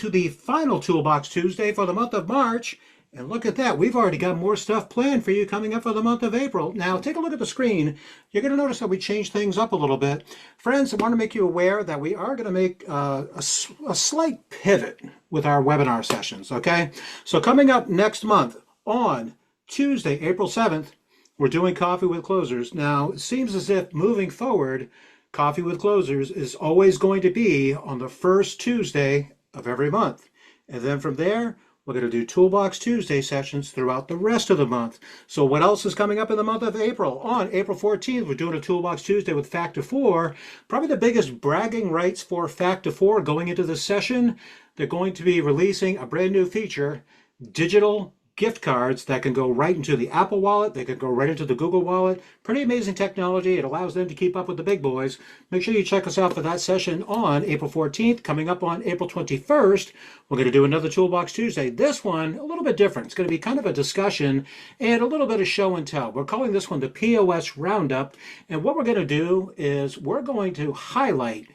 to the final Toolbox Tuesday for the month of March. And look at that, we've already got more stuff planned for you coming up for the month of April. Now, take a look at the screen. You're going to notice that we changed things up a little bit. Friends, I want to make you aware that we are going to make a slight pivot with our webinar sessions, okay? So coming up next month on Tuesday, April 7th, we're doing Coffee with Closers. Now, it seems as if moving forward, Coffee with Closers is always going to be on the first Tuesday of every month. And then from there, we're going to do Toolbox Tuesday sessions throughout the rest of the month. So what else is coming up in the month of April? On April 14th, we're doing a Toolbox Tuesday with Factor 4. Probably the biggest bragging rights for Factor 4 going into this session. They're going to be releasing a brand new feature, digital gift cards that can go right into the Apple Wallet. They can go right into the Google Wallet. Pretty amazing technology. It allows them to keep up with the big boys. Make sure you check us out for that session on April 14th. Coming up on April 21st, we're going to do another Toolbox Tuesday. This one, a little bit different. It's going to be kind of a discussion and a little bit of show and tell. We're calling this one the POS Roundup. And what we're going to do is we're going to highlight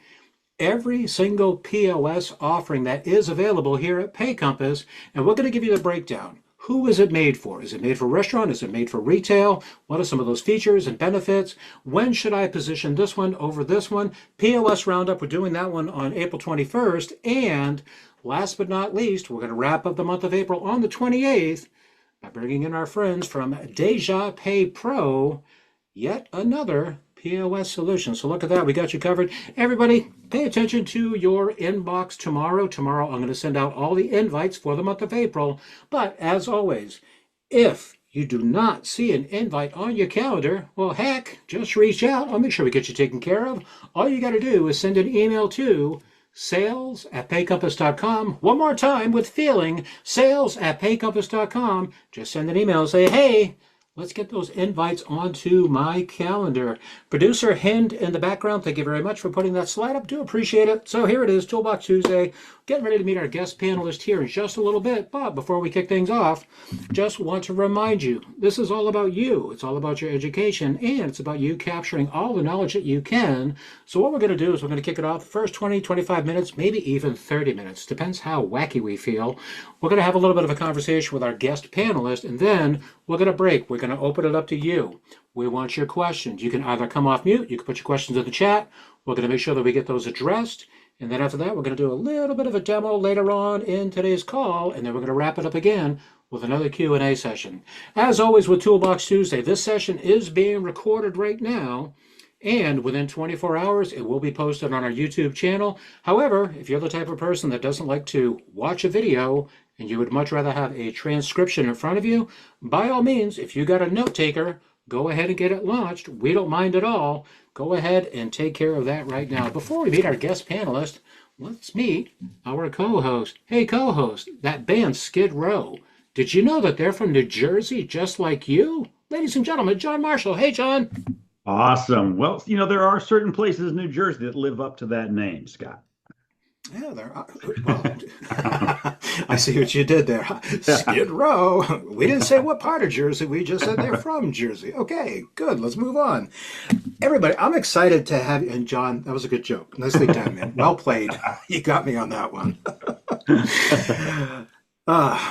every single POS offering that is available here at PayCompass, and we're going to give you the breakdown. Who is it made for? Is it made for restaurant? Is it made for retail? What are some of those features and benefits? When should I position this one over this one? POS Roundup, we're doing that one on April 21st. And last but not least, we're going to wrap up the month of April on the 28th by bringing in our friends from Deja Pay Pro, yet another POS solution. So look at that. We got you covered. Everybody, pay attention to your inbox tomorrow. Tomorrow, I'm going to send out all the invites for the month of April. But as always, if you do not see an invite on your calendar, well, heck, just reach out. I'll make sure we get you taken care of. All you got to do is send an email to sales@paycompass.com. One more time with feeling, sales@paycompass.com. Just send an email and say, hey, let's get those invites onto my calendar. Producer Hind in the background, thank you very much for putting that slide up. Do appreciate it. So here it is, Toolbox Tuesday. Getting ready to meet our guest panelist here in just a little bit. But before we kick things off, just want to remind you, this is all about you. It's all about your education, and it's about you capturing all the knowledge that you can. So what we're going to do is we're going to kick it off the first 20, 25 minutes, maybe even 30 minutes. Depends how wacky we feel. We're going to have a little bit of a conversation with our guest panelist, and then we're going to break. We're going to open it up to you. We want your questions. You can either come off mute, you can put your questions in the chat. We're going to make sure that we get those addressed. And then after that, we're going to do a little bit of a demo later on in today's call, and then we're going to wrap it up again with another Q&A session. As always with Toolbox Tuesday, this session is being recorded right now, and within 24 hours, it will be posted on our YouTube channel. However, if you're the type of person that doesn't like to watch a video and you would much rather have a transcription in front of you, by all means, if you got a note taker, go ahead and get it launched. We don't mind at all. Go ahead and take care of that right now. Before we meet our guest panelist, let's meet our co-host. Hey, co-host, that band Skid Row. Did you know that they're from New Jersey just like you? Ladies and gentlemen, John Marshall. Hey, John. Awesome. Well, there are certain places in New Jersey that live up to that name, Scott. Yeah, there are. Well, I see what you did there. Skid Row. We didn't say what part of Jersey. We just said they're from Jersey. Okay, good. Let's move on. Everybody, I'm excited to have you. And John, that was a good joke. Nicely done, man. Well played. You got me on that one.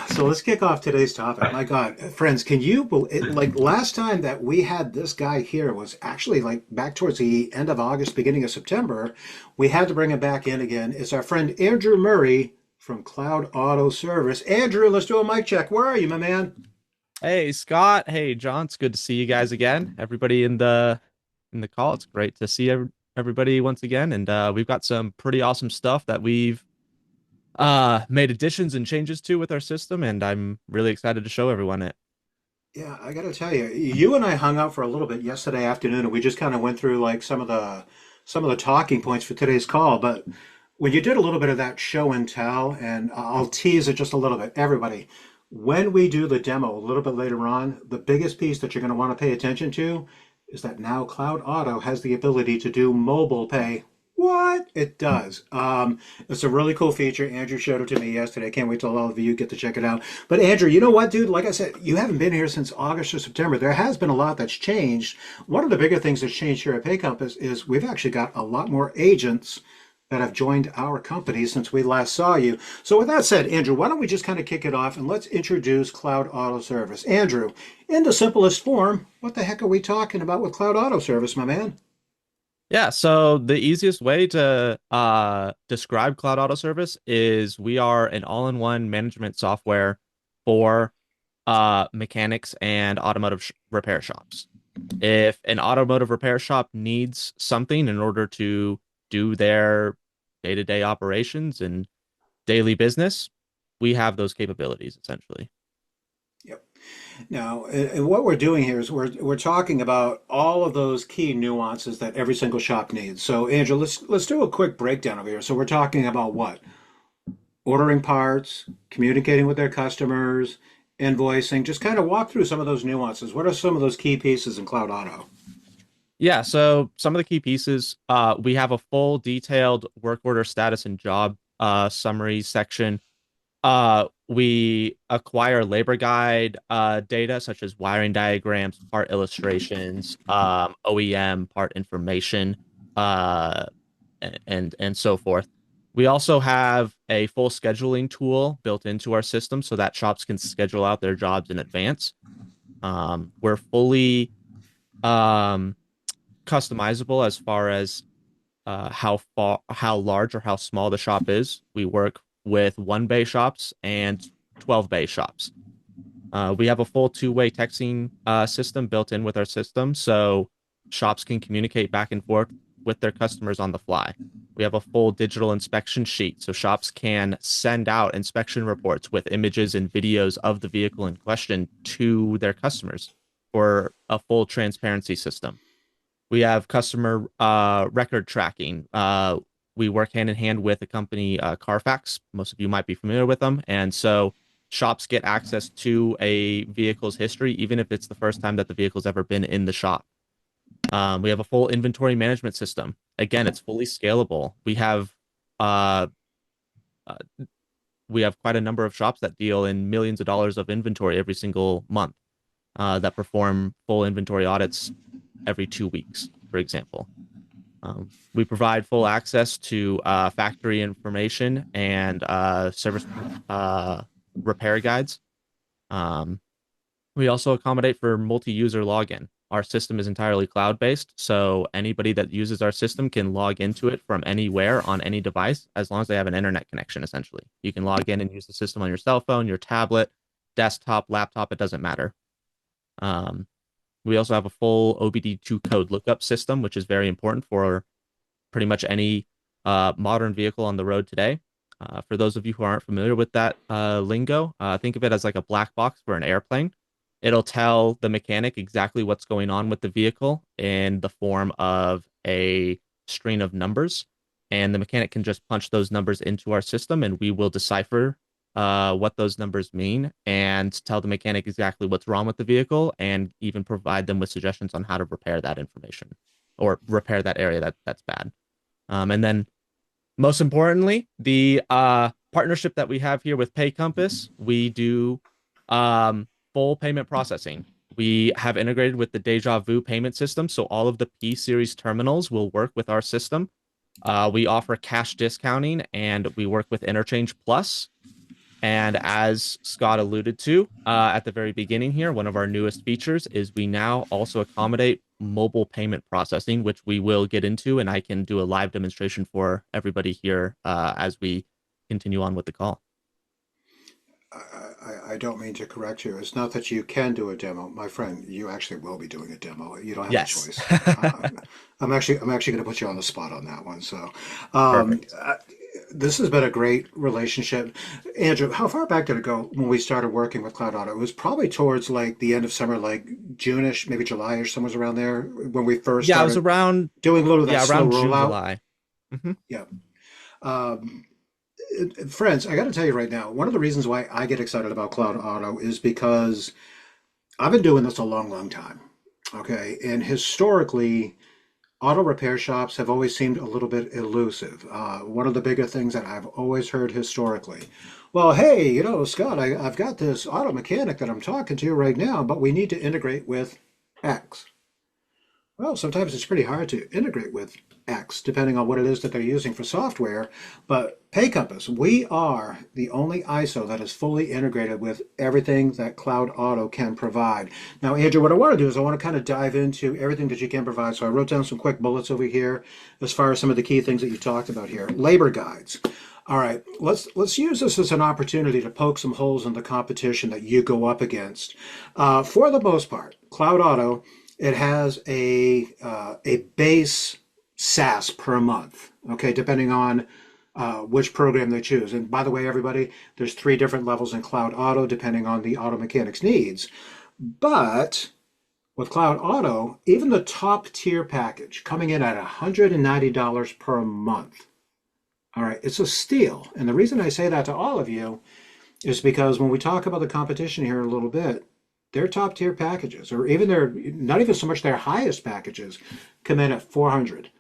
So let's kick off today's topic. My God, friends, can you believe, like last time that we had this guy here was actually like back towards the end of August, beginning of September. We had to bring him back in again. It's our friend Andrew Murray from Cloud Auto Service. Andrew, let's do a mic check. Where are you, my man? Hey, Scott. Hey, John. It's good to see you guys again. Everybody in the call. It's great to see everybody once again. And we've got some pretty awesome stuff that we've made additions and changes to with our system, and I'm really excited to show everyone it. Yeah, I got to tell you, you and I hung out for a little bit yesterday afternoon, and we just kind of went through like some of the talking points for today's call. But when you did a little bit of that show and tell, and I'll tease it just a little bit, everybody, when we do the demo a little bit later on, the biggest piece that you're going to want to pay attention to is that now Cloud Auto has the ability to do mobile pay. What? It does. It's a really cool feature. Andrew showed it to me yesterday. I can't wait till all of you get to check it out. But Andrew, you know what, dude? Like I said, you haven't been here since August or September. There has been a lot that's changed. One of the bigger things that's changed here at PayCompass is we've actually got a lot more agents that have joined our company since we last saw you. So with that said, Andrew, why don't we just kind of kick it off and let's introduce Cloud Auto Service. Andrew, in the simplest form, what the heck are we talking about with Cloud Auto Service, my man? Yeah, so the easiest way to describe Cloud Auto Service is we are an all-in-one management software for mechanics and automotive sh repair shops. If an automotive repair shop needs something in order to do their day-to-day operations and daily business, we have those capabilities essentially. Yep. Now, and what we're doing here is we're talking about all of those key nuances that every single shop needs. So, Andrew, let's do a quick breakdown over here. So, we're talking about what? Ordering parts, communicating with their customers, invoicing. Just kind of walk through some of those nuances. What are some of those key pieces in Cloud Auto? Yeah, so some of the key pieces, we have a full detailed work order status and job summary section. We acquire labor guide data such as wiring diagrams, part illustrations, OEM part information, uh, and so forth. We also have a full scheduling tool built into our system so that shops can schedule out their jobs in advance. We're fully um, customizable as far as how large or how small the shop is. We work with one bay shops and 12 bay shops. We have a full two-way texting system built in with our system, so shops can communicate back and forth with their customers on the fly. We have a full digital inspection sheet, so shops can send out inspection reports with images and videos of the vehicle in question to their customers for a full transparency system. We have customer record tracking. We work hand in hand with a company, Carfax. Most of you might be familiar with them. And so shops get access to a vehicle's history, even if it's the first time that the vehicle's ever been in the shop. We have a full inventory management system. Again, it's fully scalable. Uh, uh, we have quite a number of shops that deal in millions of dollars of inventory every single month that perform full inventory audits every 2 weeks, for example. We provide full access to factory information and service repair guides. Um, we also accommodate for multi-user login. Our system is entirely cloud-based, so anybody that uses our system can log into it from anywhere on any device as long as they have an internet connection, essentially. You can log in and use the system on your cell phone, your tablet, desktop, laptop, it doesn't matter. Um, we also have a full OBD2 code lookup system, which is very important for pretty much any modern vehicle on the road today. For those of you who aren't familiar with that lingo, think of it as like a black box for an airplane. It'll tell the mechanic exactly what's going on with the vehicle in the form of a string of numbers. And the mechanic can just punch those numbers into our system, and we will decipher what those numbers mean and tell the mechanic exactly what's wrong with the vehicle and even provide them with suggestions on how to repair that information or repair that area that's bad. And then most importantly, the partnership that we have here with Pay Compass, we do full payment processing. We have integrated with the Deja Vu payment system, so all of the P series terminals will work with our system. We offer cash discounting and we work with Interchange Plus. And as Scott alluded to at the very beginning here, one of our newest features is we now also accommodate mobile payment processing, which we will get into, and I can do a live demonstration for everybody here as we continue on with the call. I don't mean to correct you. It's not that you can do a demo, my friend. You actually will be doing a demo. You don't have a Yes. choice. I'm actually going to put you on the spot on that one. So, um, Perfect. uh, this has been a great relationship. Andrew, how far back did it go when we started working with Cloud Auto? It was probably towards like the end of summer, like June-ish, maybe July-ish, somewhere around there when we first Yeah, it was started around doing a little of that slow around June, rollout. July. Hmm. Yeah. Um, Friends, I got to tell you right now, one of the reasons why I get excited about Cloud Auto is because I've been doing this a long, long time. Okay. And historically, auto repair shops have always seemed a little bit elusive. One of the bigger things that I've always heard historically, well, hey, Scott, I've got this auto mechanic that I'm talking to right now, but we need to integrate with X. Well, sometimes it's pretty hard to integrate with X, depending on what it is that they're using for software. But Pay Compass, we are the only ISO that is fully integrated with everything that Cloud Auto can provide. Now, Andrew, what I want to do is I want to kind of dive into everything that you can provide. So I wrote down some quick bullets over here as far as some of the key things that you talked about here. Labor guides. All right, let's use this as an opportunity to poke some holes in the competition that you go up against. For the most part, Cloud Auto, it has a base SaaS per month. Okay, depending on which program they choose. And by the way, everybody, there's three different levels in Cloud Auto depending on the auto mechanic's needs. But with Cloud Auto, even the top tier package coming in at $190 per month. All right, it's a steal. And the reason I say that to all of you is because when we talk about the competition here a little bit, their top tier packages, or even their, not even so much their highest packages, come in at 400,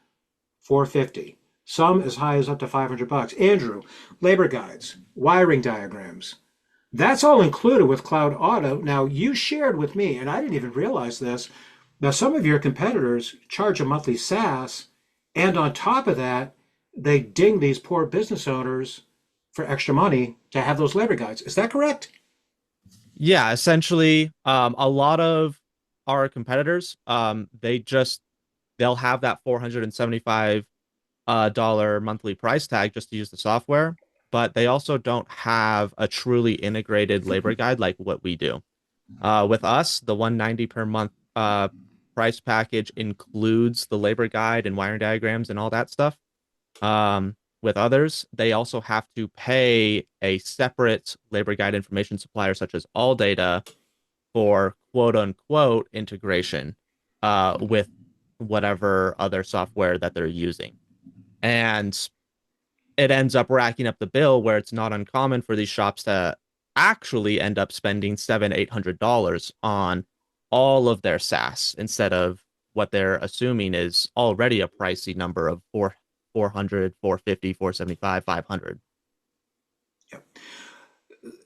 450, some as high as up to 500 bucks. Andrew, labor guides, wiring diagrams, that's all included with Cloud Auto. Now, you shared with me, and I didn't even realize this. Now, some of your competitors charge a monthly SaaS, and on top of that, they ding these poor business owners for extra money to have those labor guides. Is that correct? Yeah, essentially, a lot of our competitors, they'll have that $475 dollar monthly price tag just to use the software, but they also don't have a truly integrated labor guide like what we do. With us, the 190 per month price package includes the labor guide and wiring diagrams and all that stuff. With others, they also have to pay a separate labor guide information supplier, such as AllData, for quote unquote integration with whatever other software that they're using. And it ends up racking up the bill where it's not uncommon for these shops to actually end up spending $700-800 on all of their SaaS instead of what they're assuming is already a pricey number of 400, 450, 475, 500.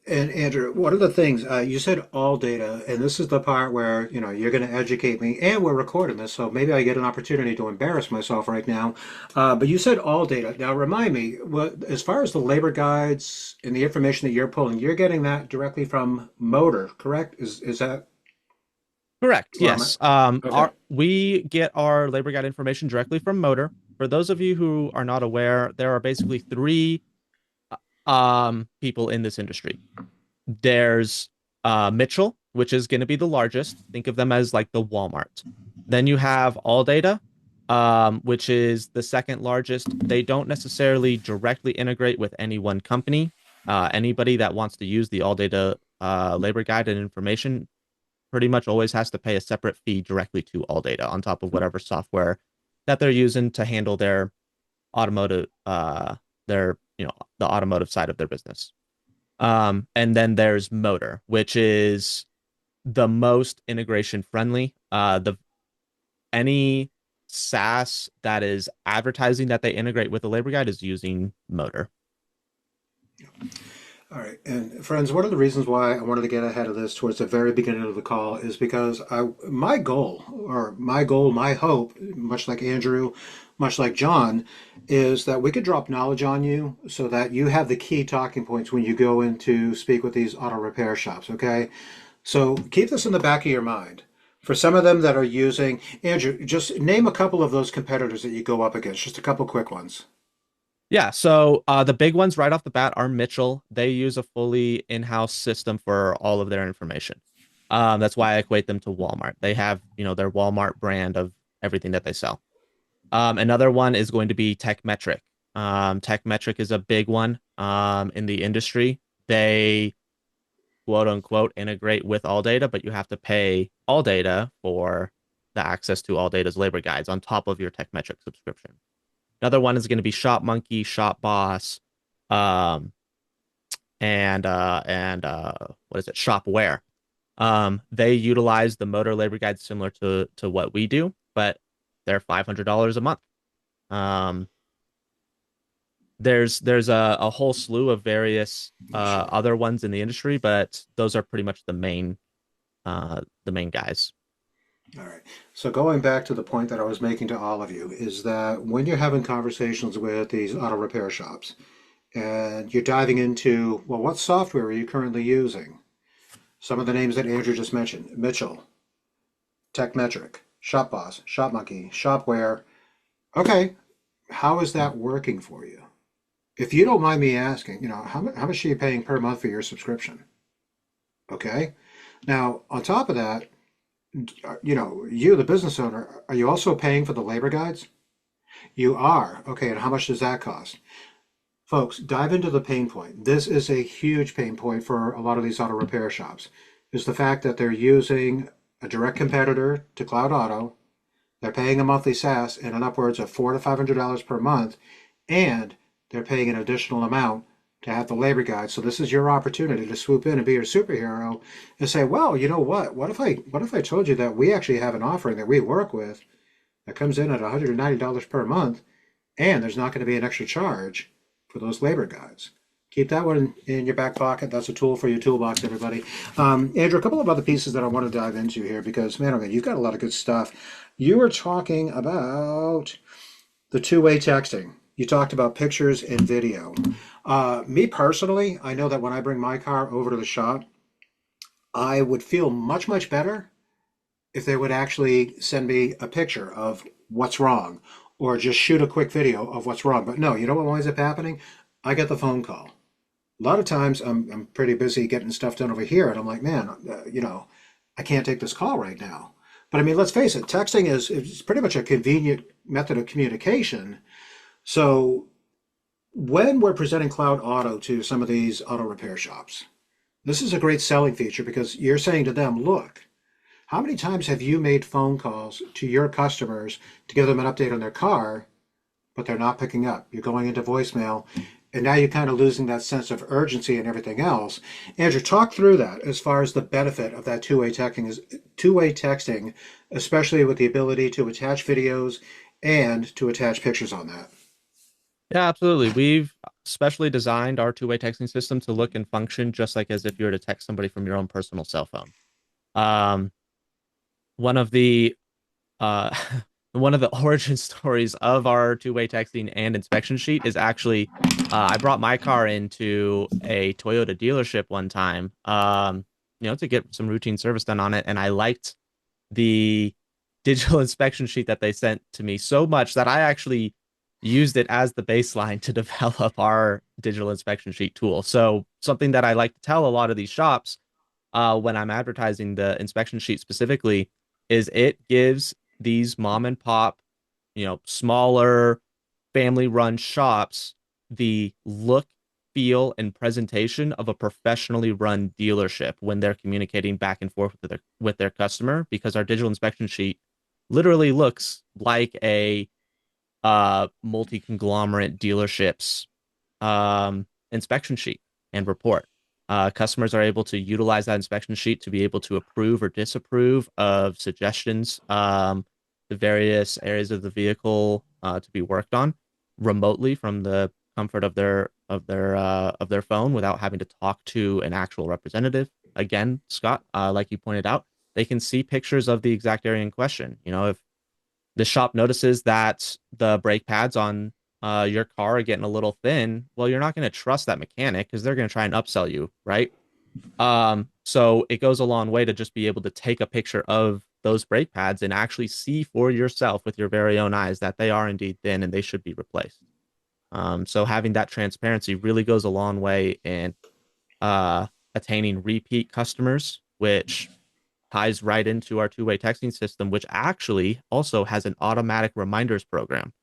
And Andrew, one of the things you said all data, and this is the part where you're going to educate me, and we're recording this, so maybe I get an opportunity to embarrass myself right now. But you said all data. Now remind me, what as far as the labor guides and the information that you're pulling, you're getting that directly from Motor, correct? Is that Correct. where I'm at? Yes. Okay. We get our labor guide information directly from Motor. For those of you who are not aware, there are basically three people in this industry. There's Mitchell, which is going to be the largest. Think of them as like the Walmart. Then you have AllData, which is the second largest. They don't necessarily directly integrate with any one company. Anybody that wants to use the AllData labor guide and information pretty much always has to pay a separate fee directly to AllData on top of whatever software that they're using to handle their automotive, the automotive side of their business. And then there's Motor, which is the most integration friendly. The any SaaS that is advertising that they integrate with the labor guide is using Motor. All right, and friends, one of the reasons why I wanted to get ahead of this towards the very beginning of the call is because my hope, much like Andrew, much like John, is that we could drop knowledge on you so that you have the key talking points when you go in to speak with these auto repair shops, okay? So keep this in the back of your mind. For some of them that are using, Andrew, just name a couple of those competitors that you go up against, just a couple quick ones. Yeah, so the big ones right off the bat are Mitchell. They use a fully in-house system for all of their information. That's why I equate them to Walmart. They have, their Walmart brand of everything that they sell. Another one is going to be Techmetric. Techmetric is a big one in the industry. They quote unquote integrate with AllData, but you have to pay AllData for the access to AllData's labor guides on top of your Techmetric subscription. Another one is going to be Shop Monkey, Shop Boss, um, and what is it? Shopware. They utilize the motor labor guide similar to what we do, but they're $500 a month. Um, there's a whole slew of various Sure. other ones in the industry, but those are pretty much the main guys. All right. So going back to the point that I was making to all of you is that when you're having conversations with these auto repair shops and you're diving into, well, what software are you currently using? Some of the names that Andrew just mentioned, Mitchell, TechMetric, ShopBoss, ShopMonkey, Shopware. Okay, how is that working for you? If you don't mind me asking, how much are you paying per month for your subscription? Okay. Now, on top of that, you, the business owner, are you also paying for the labor guides? You are. Okay, and how much does that cost? Folks, dive into the pain point. This is a huge pain point for a lot of these auto repair shops, is the fact that they're using a direct competitor to Cloud Auto. They're paying a monthly SaaS and an upwards of $400 to $500 per month, and they're paying an additional amount to have the labor guide. So this is your opportunity to swoop in and be your superhero and say, well, you know what? What if I told you that we actually have an offering that we work with that comes in at $190 per month, and there's not going to be an extra charge for those labor guides. Keep that one in your back pocket. That's a tool for your toolbox, everybody. Andrew, a couple of other pieces that I want to dive into here because, man, okay, you've got a lot of good stuff. You were talking about the two-way texting. You talked about pictures and video. Me personally, I know that when I bring my car over to the shop, I would feel much, much better if they would actually send me a picture of what's wrong or just shoot a quick video of what's wrong. But no, you know what winds up happening? I get the phone call. A lot of times I'm pretty busy getting stuff done over here, and I'm like, man, I can't take this call right now. But I mean, let's face it, texting is pretty much a convenient method of communication. So when we're presenting Cloud Auto to some of these auto repair shops, this is a great selling feature because you're saying to them, look, how many times have you made phone calls to your customers to give them an update on their car, but they're not picking up? You're going into voicemail, and now you're kind of losing that sense of urgency and everything else. Andrew, talk through that as far as the benefit of that two-way texting, especially with the ability to attach videos and to attach pictures on that. Yeah, absolutely. We've specially designed our two-way texting system to look and function just like as if you were to text somebody from your own personal cell phone. Um, one of the uh, one of the origin stories of our two-way texting and inspection sheet is actually I brought my car into a Toyota dealership one time, to get some routine service done on it, and I liked the digital inspection sheet that they sent to me so much that I actually used it as the baseline to develop our digital inspection sheet tool. So something that I like to tell a lot of these shops when I'm advertising the inspection sheet specifically is it gives these mom and pop, smaller family run shops the look, feel, and presentation of a professionally run dealership when they're communicating back and forth with their customer because our digital inspection sheet literally looks like a multi-conglomerate dealerships inspection sheet and report. Customers are able to utilize that inspection sheet to be able to approve or disapprove of suggestions, the various areas of the vehicle to be worked on remotely from the comfort of their phone without having to talk to an actual representative. Again, Scott, like you pointed out, they can see pictures of the exact area in question. If the shop notices that the brake pads on your car are getting a little thin, well, you're not going to trust that mechanic because they're going to try and upsell you, right? So it goes a long way to just be able to take a picture of those brake pads and actually see for yourself with your very own eyes that they are indeed thin and they should be replaced. So having that transparency really goes a long way in uh, attaining repeat customers, which ties right into our two-way texting system, which actually also has an automatic reminders program.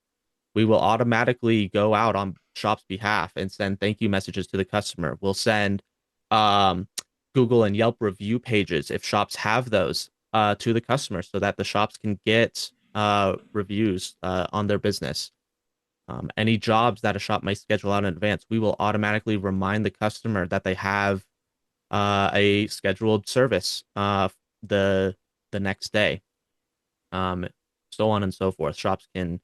We will automatically go out on shop's behalf and send thank you messages to the customer. We'll send um, Google and Yelp review pages if shops have those to the customer so that the shops can get reviews on their business. Any jobs that a shop might schedule out in advance, we will automatically remind the customer that they have a scheduled service the the next day, um, so on and so forth. Shops can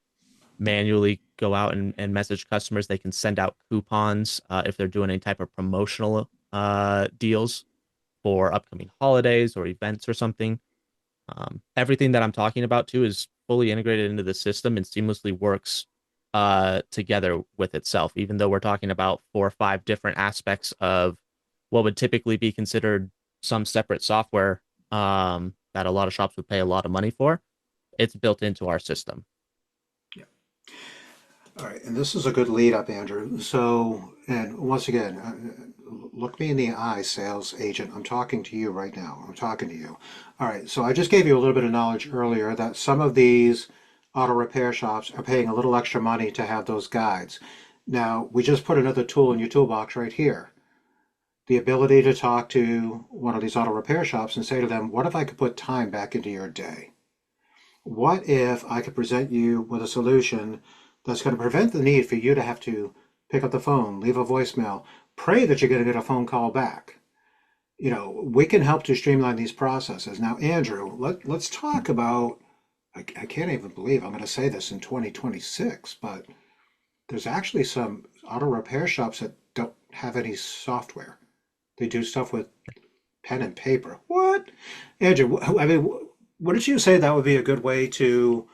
manually go out and message customers. They can send out coupons if they're doing any type of promotional deals for upcoming holidays or events or something. Everything that I'm talking about too is fully integrated into the system and seamlessly works together with itself, even though we're talking about 4 or 5 different aspects of what would typically be considered some separate software that a lot of shops would pay a lot of money for. It's built into our system. All right, and this is a good lead up, Andrew. So, and once again, look me in the eye, sales agent. I'm talking to you right now. I'm talking to you. All right, so I just gave you a little bit of knowledge earlier that some of these auto repair shops are paying a little extra money to have those guides. Now, we just put another tool in your toolbox right here. The ability to talk to one of these auto repair shops and say to them, what if I could put time back into your day? What if I could present you with a solution that's going to prevent the need for you to have to pick up the phone, leave a voicemail, pray that you're going to get a phone call back? We can help to streamline these processes. Now, Andrew, let's talk about, I can't even believe I'm going to say this in 2026, but there's actually some auto repair shops that don't have any software. They do stuff with pen and paper. What? Andrew, I mean, wouldn't you say that would be a good way to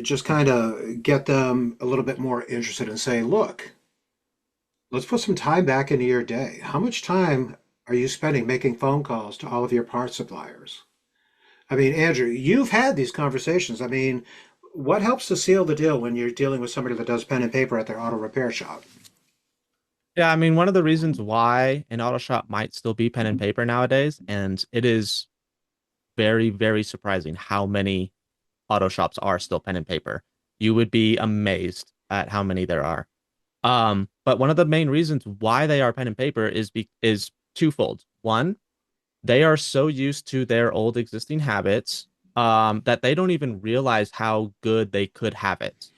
just kind of get them a little bit more interested and say, look, let's put some time back into your day. How much time are you spending making phone calls to all of your parts suppliers? I mean, Andrew, you've had these conversations. I mean, what helps to seal the deal when you're dealing with somebody that does pen and paper at their auto repair shop? Yeah, I mean, one of the reasons why an auto shop might still be pen and paper nowadays, and it is very, very surprising how many auto shops are still pen and paper. You would be amazed at how many there are. But one of the main reasons why they are pen and paper is twofold. One, they are so used to their old existing habits that they don't even realize how good they could have it.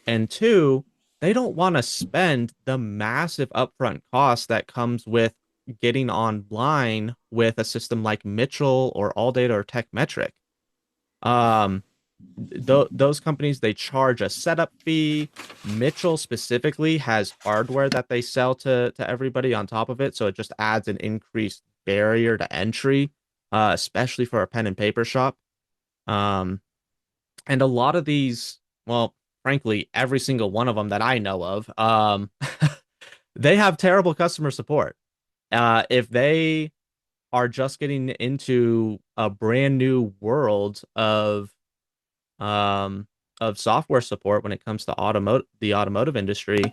And two, they don't want to spend the massive upfront cost that comes with getting online with a system like Mitchell or AllData or TechMetric. Um, those companies, they charge a setup fee. Mitchell specifically has hardware that they sell to everybody on top of it, so it just adds an increased barrier to entry, especially for a pen and paper shop. Um, and a lot of these, well, frankly, every single one of them that I know of, they have terrible customer support. If they are just getting into a brand new world um, of software support when it comes to the automotive industry,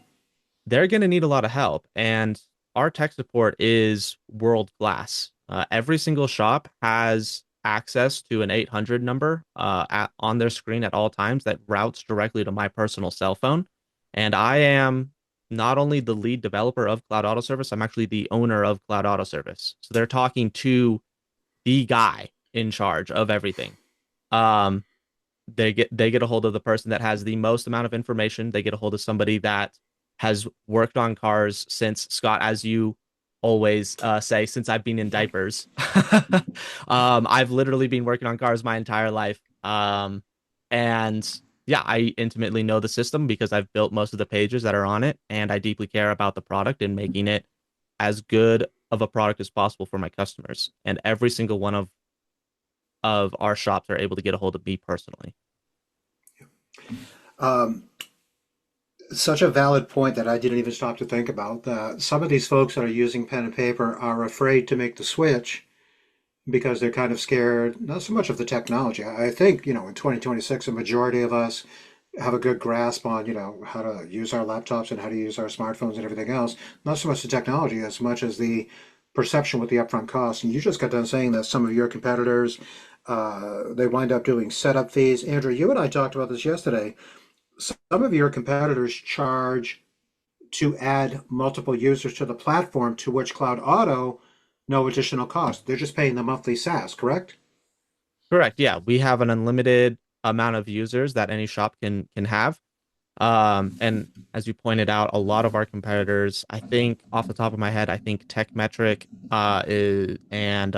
they're going to need a lot of help. And our tech support is world class. Every single shop has access to an 800 number on their screen at all times that routes directly to my personal cell phone. And I am not only the lead developer of Cloud Auto Service, I'm actually the owner of Cloud Auto Service. So they're talking to the guy in charge of everything. Um, they get a hold of the person that has the most amount of information. They get a hold of somebody that has worked on cars since Scott, as you always say, since I've been in diapers. I've literally been working on cars my entire life. And yeah, I intimately know the system because I've built most of the pages that are on it, and I deeply care about the product and making it as good of a product as possible for my customers. And every single one of our shops are able to get a hold of me personally. Um, Such a valid point that I didn't even stop to think about. That some of these folks that are using pen and paper are afraid to make the switch because they're kind of scared, not so much of the technology. I think, in 2026, a majority of us have a good grasp on, how to use our laptops and how to use our smartphones and everything else. Not so much the technology as much as the perception with the upfront cost. And you just got done saying that some of your competitors, they wind up doing setup fees. Andrew, you and I talked about this yesterday. Some of your competitors charge to add multiple users to the platform, to which Cloud Auto, no additional cost. They're just paying the monthly SaaS, correct? Correct. Yeah, we have an unlimited amount of users that any shop can have. And as you pointed out, a lot of our competitors, I think off the top of my head, I think TechMetric is and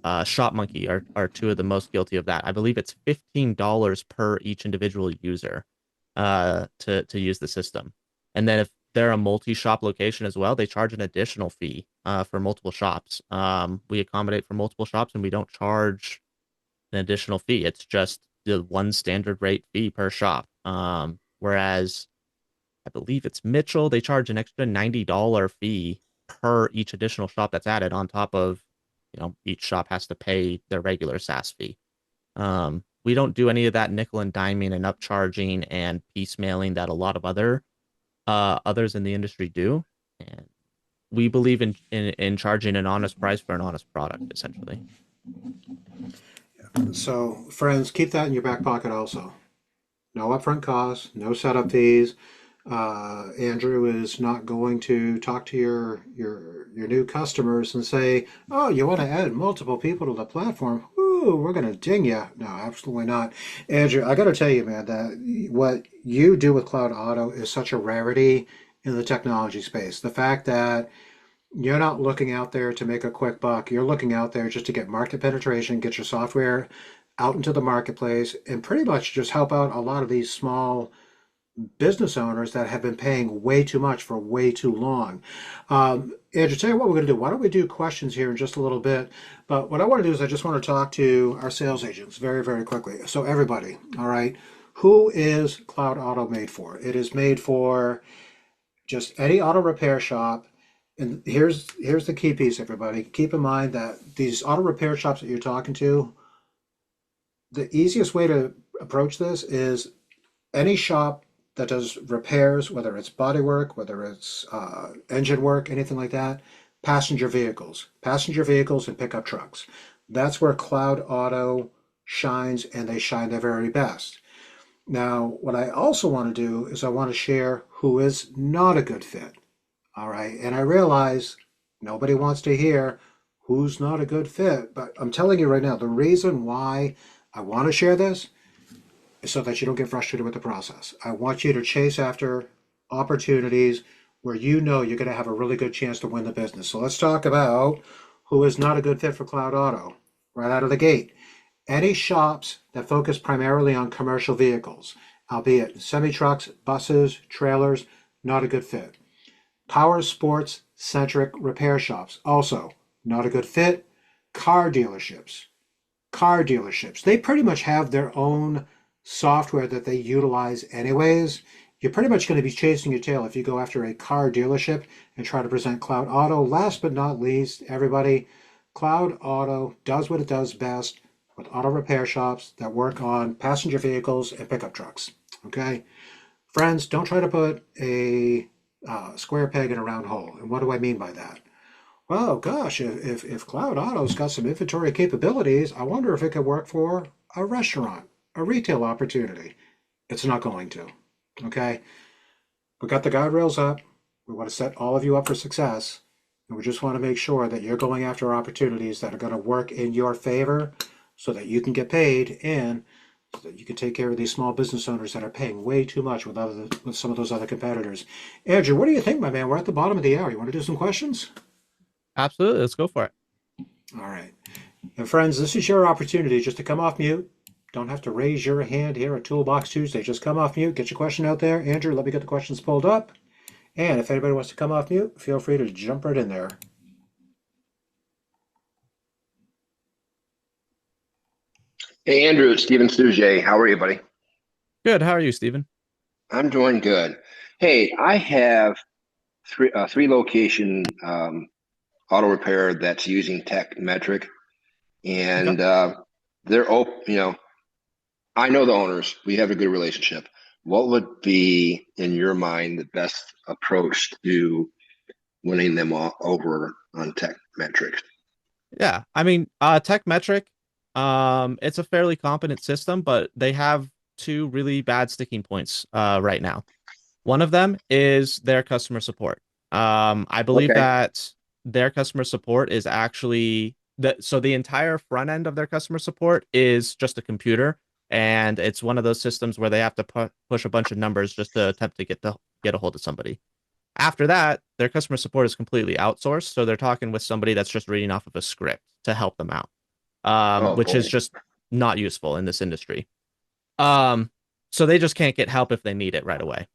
ShopMonkey are two of the most guilty of that. I believe it's $15 per each individual user to use the system. And then if they're a multi-shop location as well, they charge an additional fee for multiple shops. We accommodate for multiple shops and we don't charge an additional fee. It's just the one standard rate fee per shop. Whereas I believe it's Mitchell, they charge an extra $90 fee per each additional shop that's added on top of, each shop has to pay their regular SaaS fee. We don't do any of that nickel and diming and upcharging and piecemealing that a lot of others in the industry do. And we believe in charging an honest price for an honest product, essentially. So, friends, keep that in your back pocket also. No upfront costs, no setup fees. Andrew is not going to talk to your new customers and say, "Oh, you want to add multiple people to the platform? Ooh, we're going to ding you." No, absolutely not. Andrew, I got to tell you, man, that what you do with Cloud Auto is such a rarity in the technology space. The fact that you're not looking out there to make a quick buck. You're looking out there just to get market penetration, get your software out into the marketplace, and pretty much just help out a lot of these small business owners that have been paying way too much for way too long. Andrew, tell you what we're going to do. Why don't we do questions here in just a little bit? But what I want to do is I just want to talk to our sales agents very, very quickly. So everybody, all right, who is Cloud Auto made for? It is made for just any auto repair shop. And here's the key piece, everybody. Keep in mind that these auto repair shops that you're talking to, the easiest way to approach this is any shop that does repairs, whether it's body work, whether it's engine work, anything like that, passenger vehicles and pickup trucks. That's where Cloud Auto shines, and they shine their very best. Now, what I also want to do is I want to share who is not a good fit. All right. And I realize nobody wants to hear who's not a good fit, but I'm telling you right now, the reason why I want to share this is so that you don't get frustrated with the process. I want you to chase after opportunities where you know you're going to have a really good chance to win the business. So let's talk about who is not a good fit for Cloud Auto right out of the gate. Any shops that focus primarily on commercial vehicles, albeit semi trucks, buses, trailers, not a good fit. Power sports centric repair shops, also not a good fit. Car dealerships. They pretty much have their own software that they utilize anyways. You're pretty much going to be chasing your tail if you go after a car dealership and try to present Cloud Auto. Last but not least, everybody, Cloud Auto does what it does best with auto repair shops that work on passenger vehicles and pickup trucks. Okay? Friends, don't try to put a square peg in a round hole. And what do I mean by that? Well, gosh, if Cloud Auto's got some inventory capabilities, I wonder if it could work for a restaurant, a retail opportunity. It's not going to. Okay? We got the guardrails up. We want to set all of you up for success. And we just want to make sure that you're going after opportunities that are going to work in your favor so that you can get paid and so that you can take care of these small business owners that are paying way too much with some of those other competitors. Andrew, what do you think, my man? We're at the bottom of the hour. You want to do some questions? Absolutely. Let's go for it. All right. And friends, this is your opportunity just to come off mute. Don't have to raise your hand here at Toolbox Tuesday. Just come off mute, get your question out there. Andrew, let me get the questions pulled up. And if anybody wants to come off mute, feel free to jump right in there. Hey, Andrew, it's Steven Suje. How are you, buddy? Good. How are you, Stephen? I'm doing good. Hey, I have three location auto repair that's using Tech Metric, Okay. and they're open. I know the owners. We have a good relationship. What would be, in your mind, the best approach to winning them all over on Tech Metric? Yeah. I mean, Techmetric, it's a fairly competent system, but they have two really bad sticking points right now. One of them is their customer support. I believe Okay. that their customer support is actually so the entire front end of their customer support is just a computer, and it's one of those systems where they have to push a bunch of numbers just to attempt to get a hold of somebody. After that, their customer support is completely outsourced, so they're talking with somebody that's just reading off of a script to help them out, Oh, which is boy. just not useful in this industry. Um, so they just can't get help if they need it right away.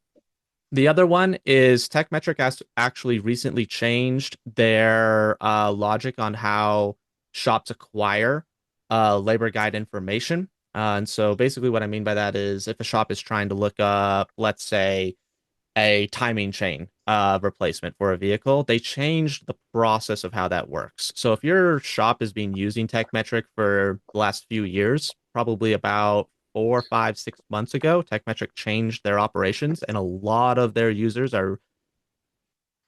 The other one is TechMetric has actually recently changed their logic on how shops acquire labor guide information. And so basically what I mean by that is if a shop is trying to look up, let's say, a timing chain replacement for a vehicle, they changed the process of how that works. So if your shop has been using TechMetric for the last few years, probably about 4, 5, 6 months ago, TechMetric changed their operations, and a lot of their users are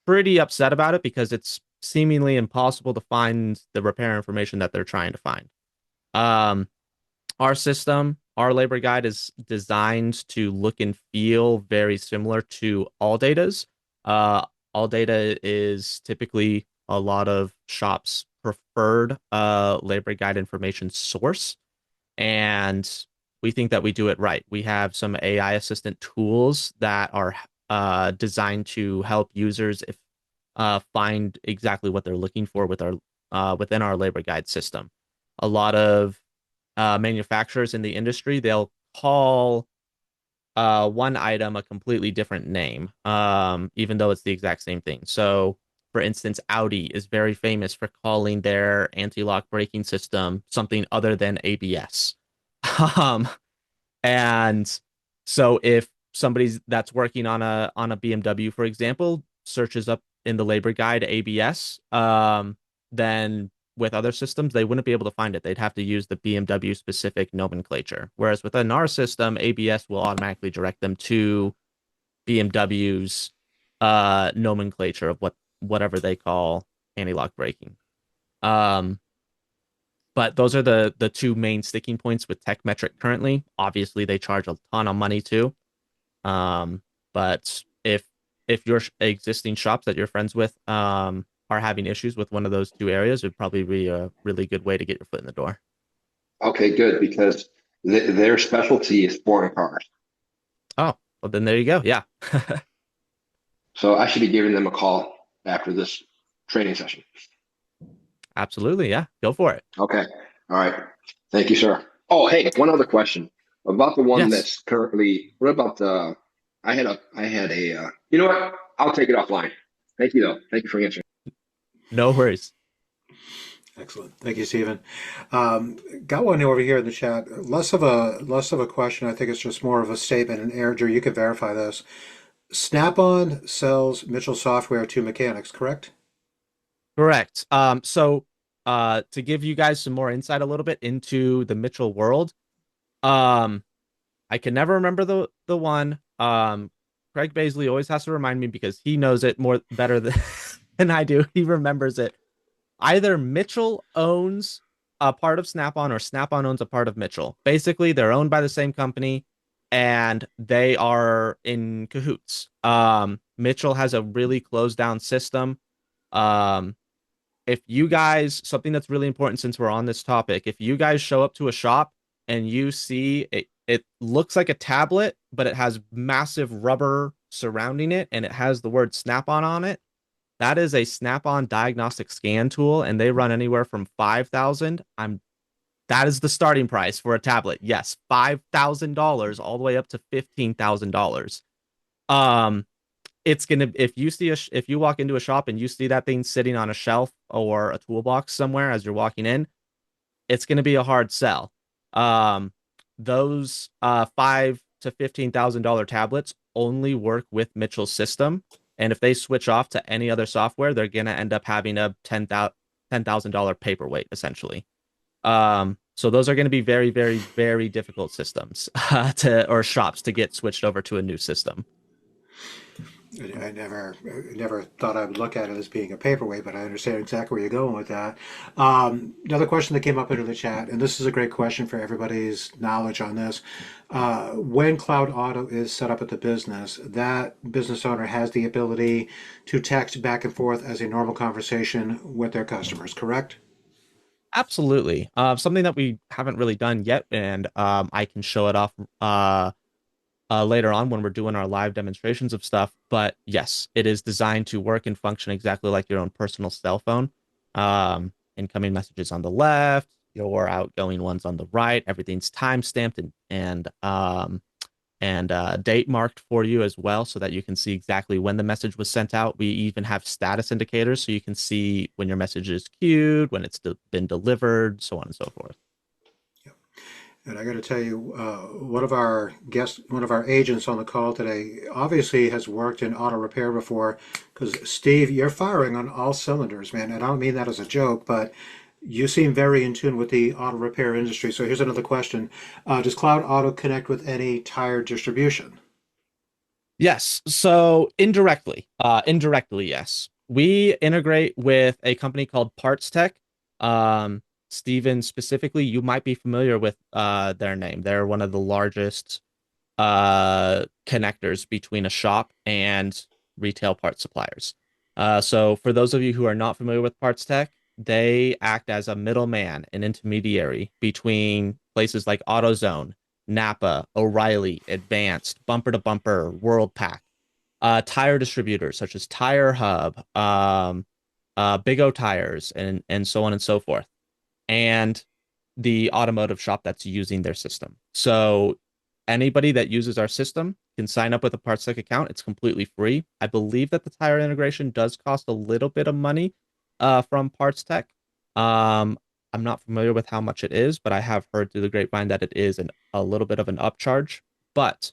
pretty upset about it because it's seemingly impossible to find the repair information that they're trying to find. Um, our system, our labor guide is designed to look and feel very similar to AllData's. Uh, AllData is typically a lot of shops' preferred labor guide information source, and we think that we do it right. We have some AI assistant tools that are designed to help users find exactly what they're looking for with our within our labor guide system. A lot of manufacturers in the industry, they'll call one item a completely different name, even though it's the exact same thing. So, for instance, Audi is very famous for calling their anti-lock braking system something other than ABS. Um, and so if somebody's that's working on a BMW, for example, searches up in the labor guide ABS, then with other systems, they wouldn't be able to find it. They'd have to use the BMW specific nomenclature. Whereas within our system, ABS will automatically direct them to BMW's nomenclature of whatever they call anti-lock braking. Um, but those are the two main sticking points with TechMetric currently. Obviously, they charge a ton of money too. But if your existing shops that you're friends with are having issues with one of those two areas, it'd probably be a really good way to get your foot in the door. Okay, good, because their specialty is foreign cars. Oh, well then there you go. Yeah. So I should be giving them a call after this training session. Absolutely. Yeah. Go for it. Okay. All right. Thank you, sir. Oh, hey, one other question about the one Yes. that's currently, what about the, you know what? I'll take it offline. Thank you, though. Thank you for answering. No worries. Excellent. Thank you, Stephen. Got one over here in the chat. Less of a question. I think it's just more of a statement. And Andrew, you can verify this. Snap-on sells Mitchell software to mechanics, correct? Correct. To give you guys some more insight a little bit into the Mitchell world, um, I can never remember the one. Craig Baisley always has to remind me because he knows it more better than, than I do. He remembers it. Either Mitchell owns a part of Snap-on or Snap-on owns a part of Mitchell. Basically, they're owned by the same company and they are in cahoots. Mitchell has a really closed down system. Um, if you guys, something that's really important since we're on this topic, if you guys show up to a shop and you see it looks like a tablet, but it has massive rubber surrounding it and it has the word Snap-on it. That is a Snap-on diagnostic scan tool, and they run anywhere from 5,000. That is the starting price for a tablet. Yes, $5,000 all the way up to $15,000. Um, it's gonna if you walk into a shop and you see that thing sitting on a shelf or a toolbox somewhere as you're walking in, it's gonna be a hard sell. Those $5,000 to $15,000 tablets only work with Mitchell's system, and if they switch off to any other software, they're gonna end up having a $10,000 paperweight essentially. So those are going to be very, very, very difficult systems or shops to get switched over to a new system. I never thought I would look at it as being a paperweight, but I understand exactly where you're going with that. Another question that came up into the chat, and this is a great question for everybody's knowledge on this. When Cloud Auto is set up at the business, that business owner has the ability to text back and forth as a normal conversation with their customers, correct? Absolutely. Something that we haven't really done yet, and I can show it off later on when we're doing our live demonstrations of stuff. But yes, it is designed to work and function exactly like your own personal cell phone. Incoming messages on the left, your outgoing ones on the right. Everything's time stamped and and date marked for you as well, so that you can see exactly when the message was sent out. We even have status indicators, so you can see when your message is queued, when it's been delivered, so on and so forth. And I got to tell you, one of our agents on the call today, obviously has worked in auto repair before. Because Steve, you're firing on all cylinders, man. And I don't mean that as a joke, but you seem very in tune with the auto repair industry. So here's another question: does Cloud Auto connect with any tire distribution? Yes. So indirectly, yes. We integrate with a company called Parts Tech. Um, Steven, specifically, you might be familiar with their name. They're one of the largest connectors between a shop and retail parts suppliers. So for those of you who are not familiar with Parts Tech, they act as a middleman, an intermediary between places like AutoZone, Napa, O'Reilly, Advanced, Bumper to Bumper, Worldpac, tire distributors such as Tire Hub, Big O Tires, and so on and so forth, and the automotive shop that's using their system. So anybody that uses our system can sign up with a PartsTech account. It's completely free. I believe that the tire integration does cost a little bit of money from PartsTech. I'm not familiar with how much it is, but I have heard through the grapevine that it is a little bit of an upcharge. But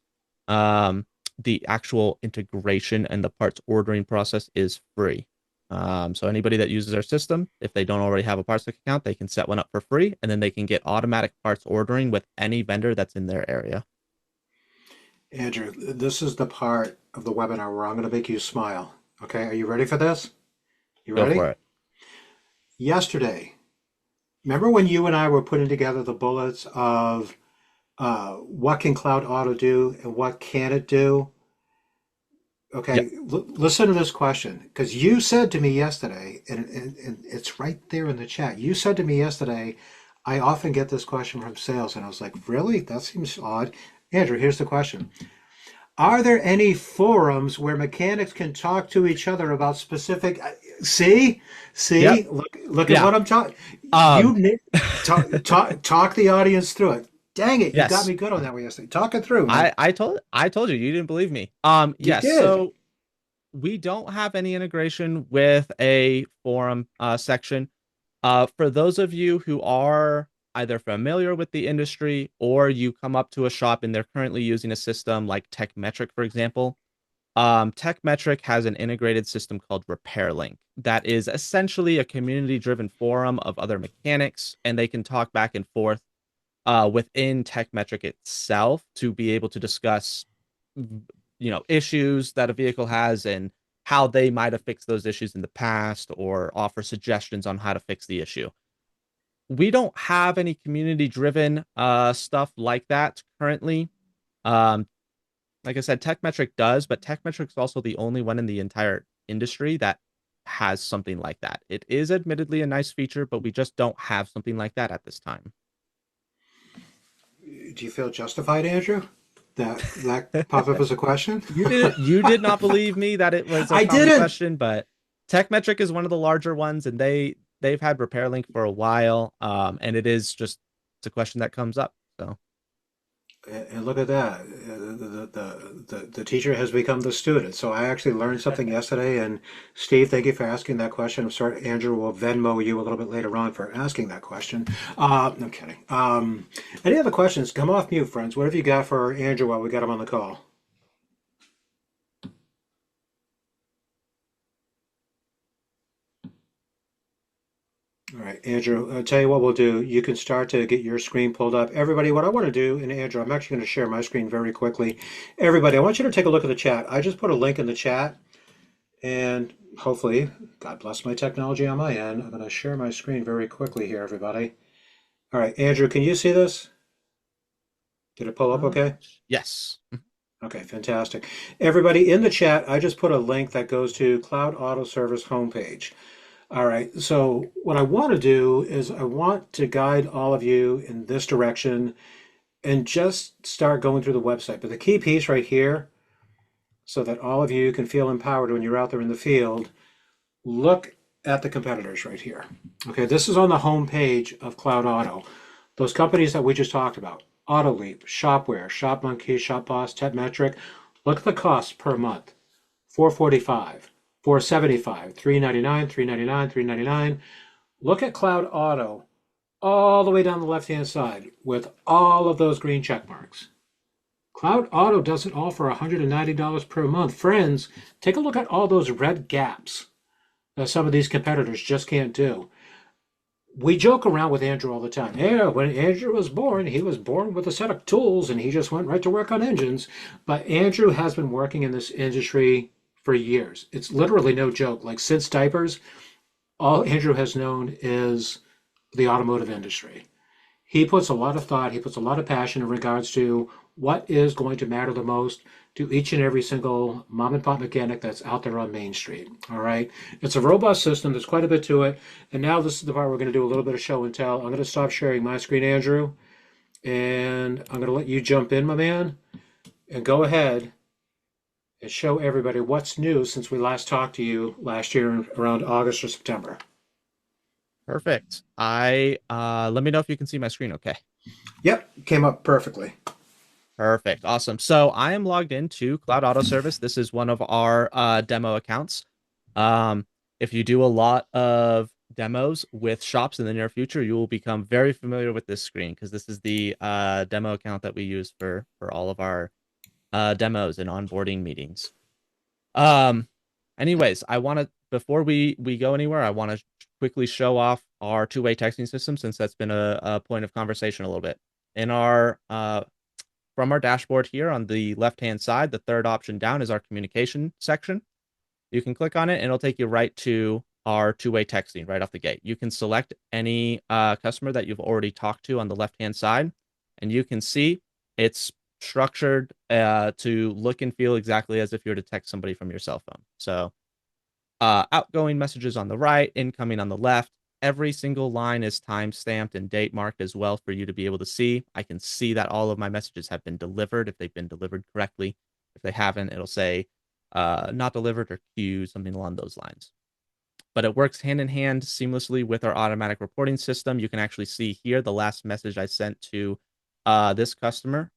um, the actual integration and the parts ordering process is free. So anybody that uses our system, if they don't already have a PartsTech account, they can set one up for free, and then they can get automatic parts ordering with any vendor that's in their area. Andrew, this is the part of the webinar where I'm going to make you smile. Okay, are you ready for this? You Go for ready? it. Yesterday, remember when you and I were putting together the bullets of what can Cloud Auto do and what can it do? Yep. Okay, listen to this question, because you said to me yesterday, and it's right there in the chat. You said to me yesterday, I often get this question from sales, and I was like, really? That seems odd. Andrew, here's the question. Are there any forums where mechanics can talk to each other about specific? See, Yep. look at Yeah. what I'm talking. Um, Talk the audience through it. Dang it, you got yes. me good on that one yesterday. Talk it through, man. I told you didn't believe me. You Yes. did. So we don't have any integration with a forum section. For those of you who are either familiar with the industry or you come up to a shop and they're currently using a system like TechMetric, for example, TechMetric has an integrated system called RepairLink that is essentially a community-driven forum of other mechanics, and they can talk back and forth within TechMetric itself to be able to discuss, issues that a vehicle has and how they might have fixed those issues in the past or offer suggestions on how to fix the issue. We don't have any community-driven stuff like that currently. Um, like I said, TechMetric does, but TechMetric's also the only one in the entire industry that has something like that. It is admittedly a nice feature, but we just don't have something like that at this time. Do you feel justified, Andrew? That popped up as a question? You did not believe me that it was a I common didn't. question, but TechMetric is one of the larger ones, and they've had RepairLink for a while, and it's a question that comes up. So And look at that. The teacher has become the student. So I actually learned something yesterday. And Steve, thank you for asking that question. I'm sorry, Andrew will Venmo you a little bit later on for asking that question. No, I'm kidding. Any other questions? Come off mute, friends. What have you got for Andrew while we got him on the call? All right, Andrew, I'll tell you what we'll do. You can start to get your screen pulled up. Everybody, what I want to do, and Andrew, I'm actually going to share my screen very quickly. Everybody, I want you to take a look at the chat. I just put a link in the chat, and hopefully, God bless my technology on my end. I'm going to share my screen very quickly here, everybody. All right, Andrew, can you see this? Did it pull up okay? yes. Okay, fantastic. Everybody in the chat, I just put a link that goes to Cloud Auto Service homepage. All right, so what I want to do is I want to guide all of you in this direction and just start going through the website. But the key piece right here, so that all of you can feel empowered when you're out there in the field, look at the competitors right here. Okay, this is on the home page of Cloud Auto. Those companies that we just talked about. Autoleap, Shopware, ShopMonkey, ShopBoss, TechMetric. Look at the cost per month. 445, 475, 399, 399, 399. Look at Cloud Auto all the way down the left-hand side with all of those green check marks. Cloud Auto doesn't offer $190 per month. Friends, take a look at all those red gaps that some of these competitors just can't do. We joke around with Andrew all the time. Yeah, when Andrew was born, he was born with a set of tools and he just went right to work on engines. But Andrew has been working in this industry for years. It's literally no joke. Like since diapers, all Andrew has known is the automotive industry. He puts a lot of thought, he puts a lot of passion in regards to what is going to matter the most to each and every single mom and pop mechanic that's out there on Main Street. All right. It's a robust system. There's quite a bit to it. And now this is the part we're going to do a little bit of show and tell. I'm going to stop sharing my screen, Andrew, and I'm going to let you jump in, my man, and go ahead and show everybody what's new since we last talked to you last year around August or September. Perfect. I let me know if you can see my screen okay. Yep, came up perfectly. Perfect. Awesome. So I am logged into Cloud Auto Service. This is one of our demo accounts. If you do a lot of demos with shops in the near future, you will become very familiar with this screen because this is the demo account that we use for all of our demos and onboarding meetings. Anyways, I want to before we go anywhere, I want to quickly show off our two-way texting system since that's been a point of conversation a little bit. In our from our dashboard here on the left-hand side, the third option down is our communication section. You can click on it and it'll take you right to our two-way texting right off the gate. You can select any customer that you've already talked to on the left-hand side, and you can see it's structured to look and feel exactly as if you were to text somebody from your cell phone. So outgoing messages on the right, incoming on the left. Every single line is time stamped and date marked as well for you to be able to see. I can see that all of my messages have been delivered if they've been delivered correctly. If they haven't, it'll say not delivered or queued, something along those lines. But it works hand in hand seamlessly with our automatic reporting system. You can actually see here the last message I sent to this customer,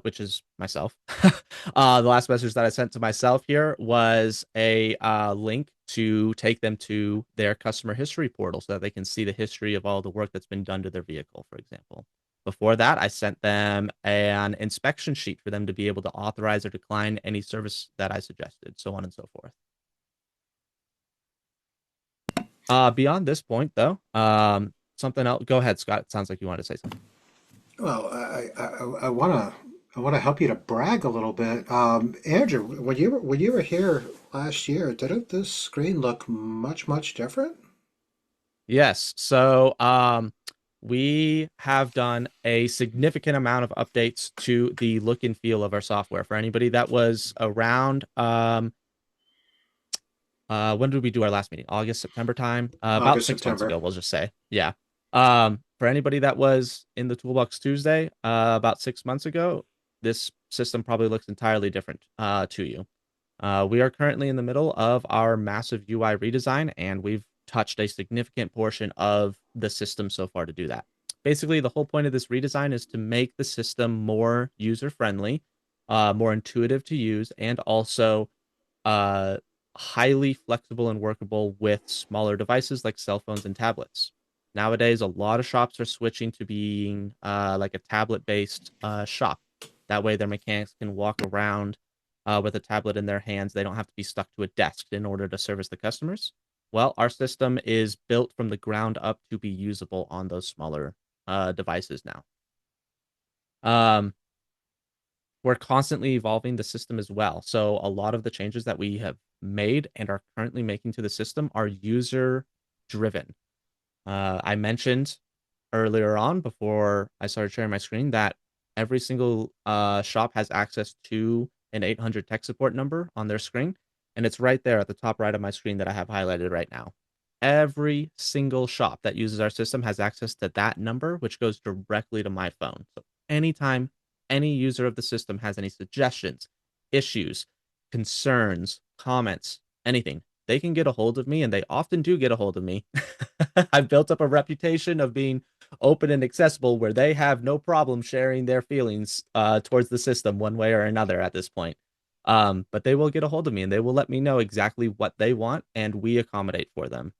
which is myself. The last message that I sent to myself here was a link to take them to their customer history portal so that they can see the history of all the work that's been done to their vehicle, for example. Before that, I sent them an inspection sheet for them to be able to authorize or decline any service that I suggested, so on and so forth. Beyond this point, though, something else. Go ahead, Scott. It sounds like you wanted to say something. Well, I wanna help you to brag a little bit. Andrew, when you were here last year, didn't this screen look much different? Yes. So we have done a significant amount of updates to the look and feel of our software. For anybody that was around, when did we do our last meeting? August, September time? About August, 6 months September. ago, we'll just say. Yeah. For anybody that was in the Toolbox Tuesday, about 6 months ago, this system probably looks entirely different to you. We are currently in the middle of our massive UI redesign, and we've touched a significant portion of the system so far to do that. Basically, the whole point of this redesign is to make the system more user-friendly, more intuitive to use, and also highly flexible and workable with smaller devices like cell phones and tablets. Nowadays, a lot of shops are switching to being like a tablet-based shop. That way, their mechanics can walk around with a tablet in their hands. They don't have to be stuck to a desk in order to service the customers. Well, our system is built from the ground up to be usable on those smaller devices now. We're constantly evolving the system as well. So a lot of the changes that we have made and are currently making to the system are user driven. I mentioned earlier on before I started sharing my screen that every single shop has access to an 800 tech support number on their screen. And it's right there at the top right of my screen that I have highlighted right now. Every single shop that uses our system has access to that number, which goes directly to my phone. So anytime any user of the system has any suggestions, issues, concerns, comments, anything, they can get a hold of me, and they often do get a hold of me. I've built up a reputation of being open and accessible where they have no problem sharing their feelings towards the system one way or another at this point. But they will get a hold of me and they will let me know exactly what they want, and we accommodate for them.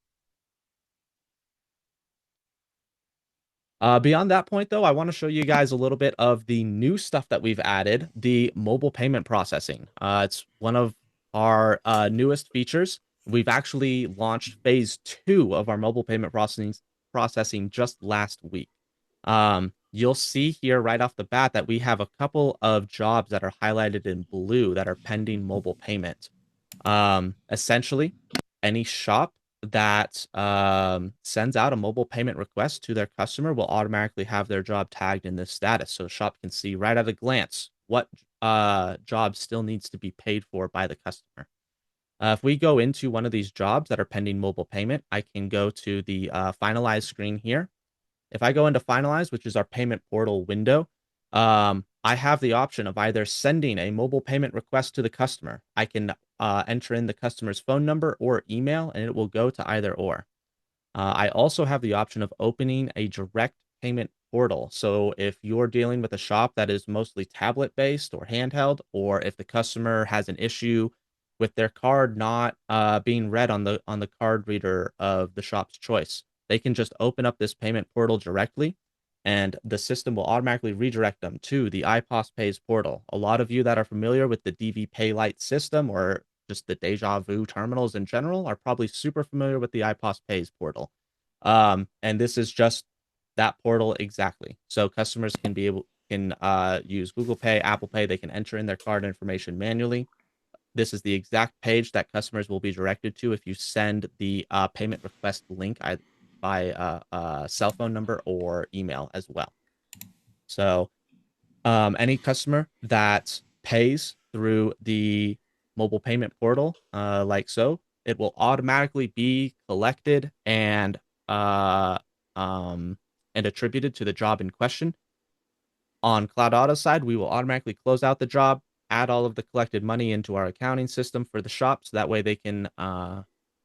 Beyond that point, though, I want to show you guys a little bit of the new stuff that we've added, the mobile payment processing. It's one of our newest features. We've actually launched phase 2 of our mobile payment processing just last week. You'll see here right off the bat that we have a couple of jobs that are highlighted in blue that are pending mobile payment. Essentially, any shop that sends out a mobile payment request to their customer will automatically have their job tagged in this status. So the shop can see right at a glance what job still needs to be paid for by the customer. If we go into one of these jobs that are pending mobile payment, I can go to the finalize screen here. If I go into finalize, which is our payment portal window, I have the option of either sending a mobile payment request to the customer. I can enter in the customer's phone number or email, and it will go to either or. I also have the option of opening a direct payment portal. So if you're dealing with a shop that is mostly tablet-based or handheld, or if the customer has an issue with their card not being read on the card reader of the shop's choice, they can just open up this payment portal directly, and the system will automatically redirect them to the iPOS Pays portal. A lot of you that are familiar with the DV Pay Lite system or just the Deja Vu terminals in general are probably super familiar with the iPOS Pays portal. And this is just that portal exactly. So customers can use Google Pay, Apple Pay. They can enter in their card information manually. This is the exact page that customers will be directed to if you send the payment request link by cell phone number or email as well. So any customer that pays through the mobile payment portal, like so, it will automatically be collected and attributed to the job in question. On Cloud Auto side, we will automatically close out the job, add all of the collected money into our accounting system for the shop, so that way they can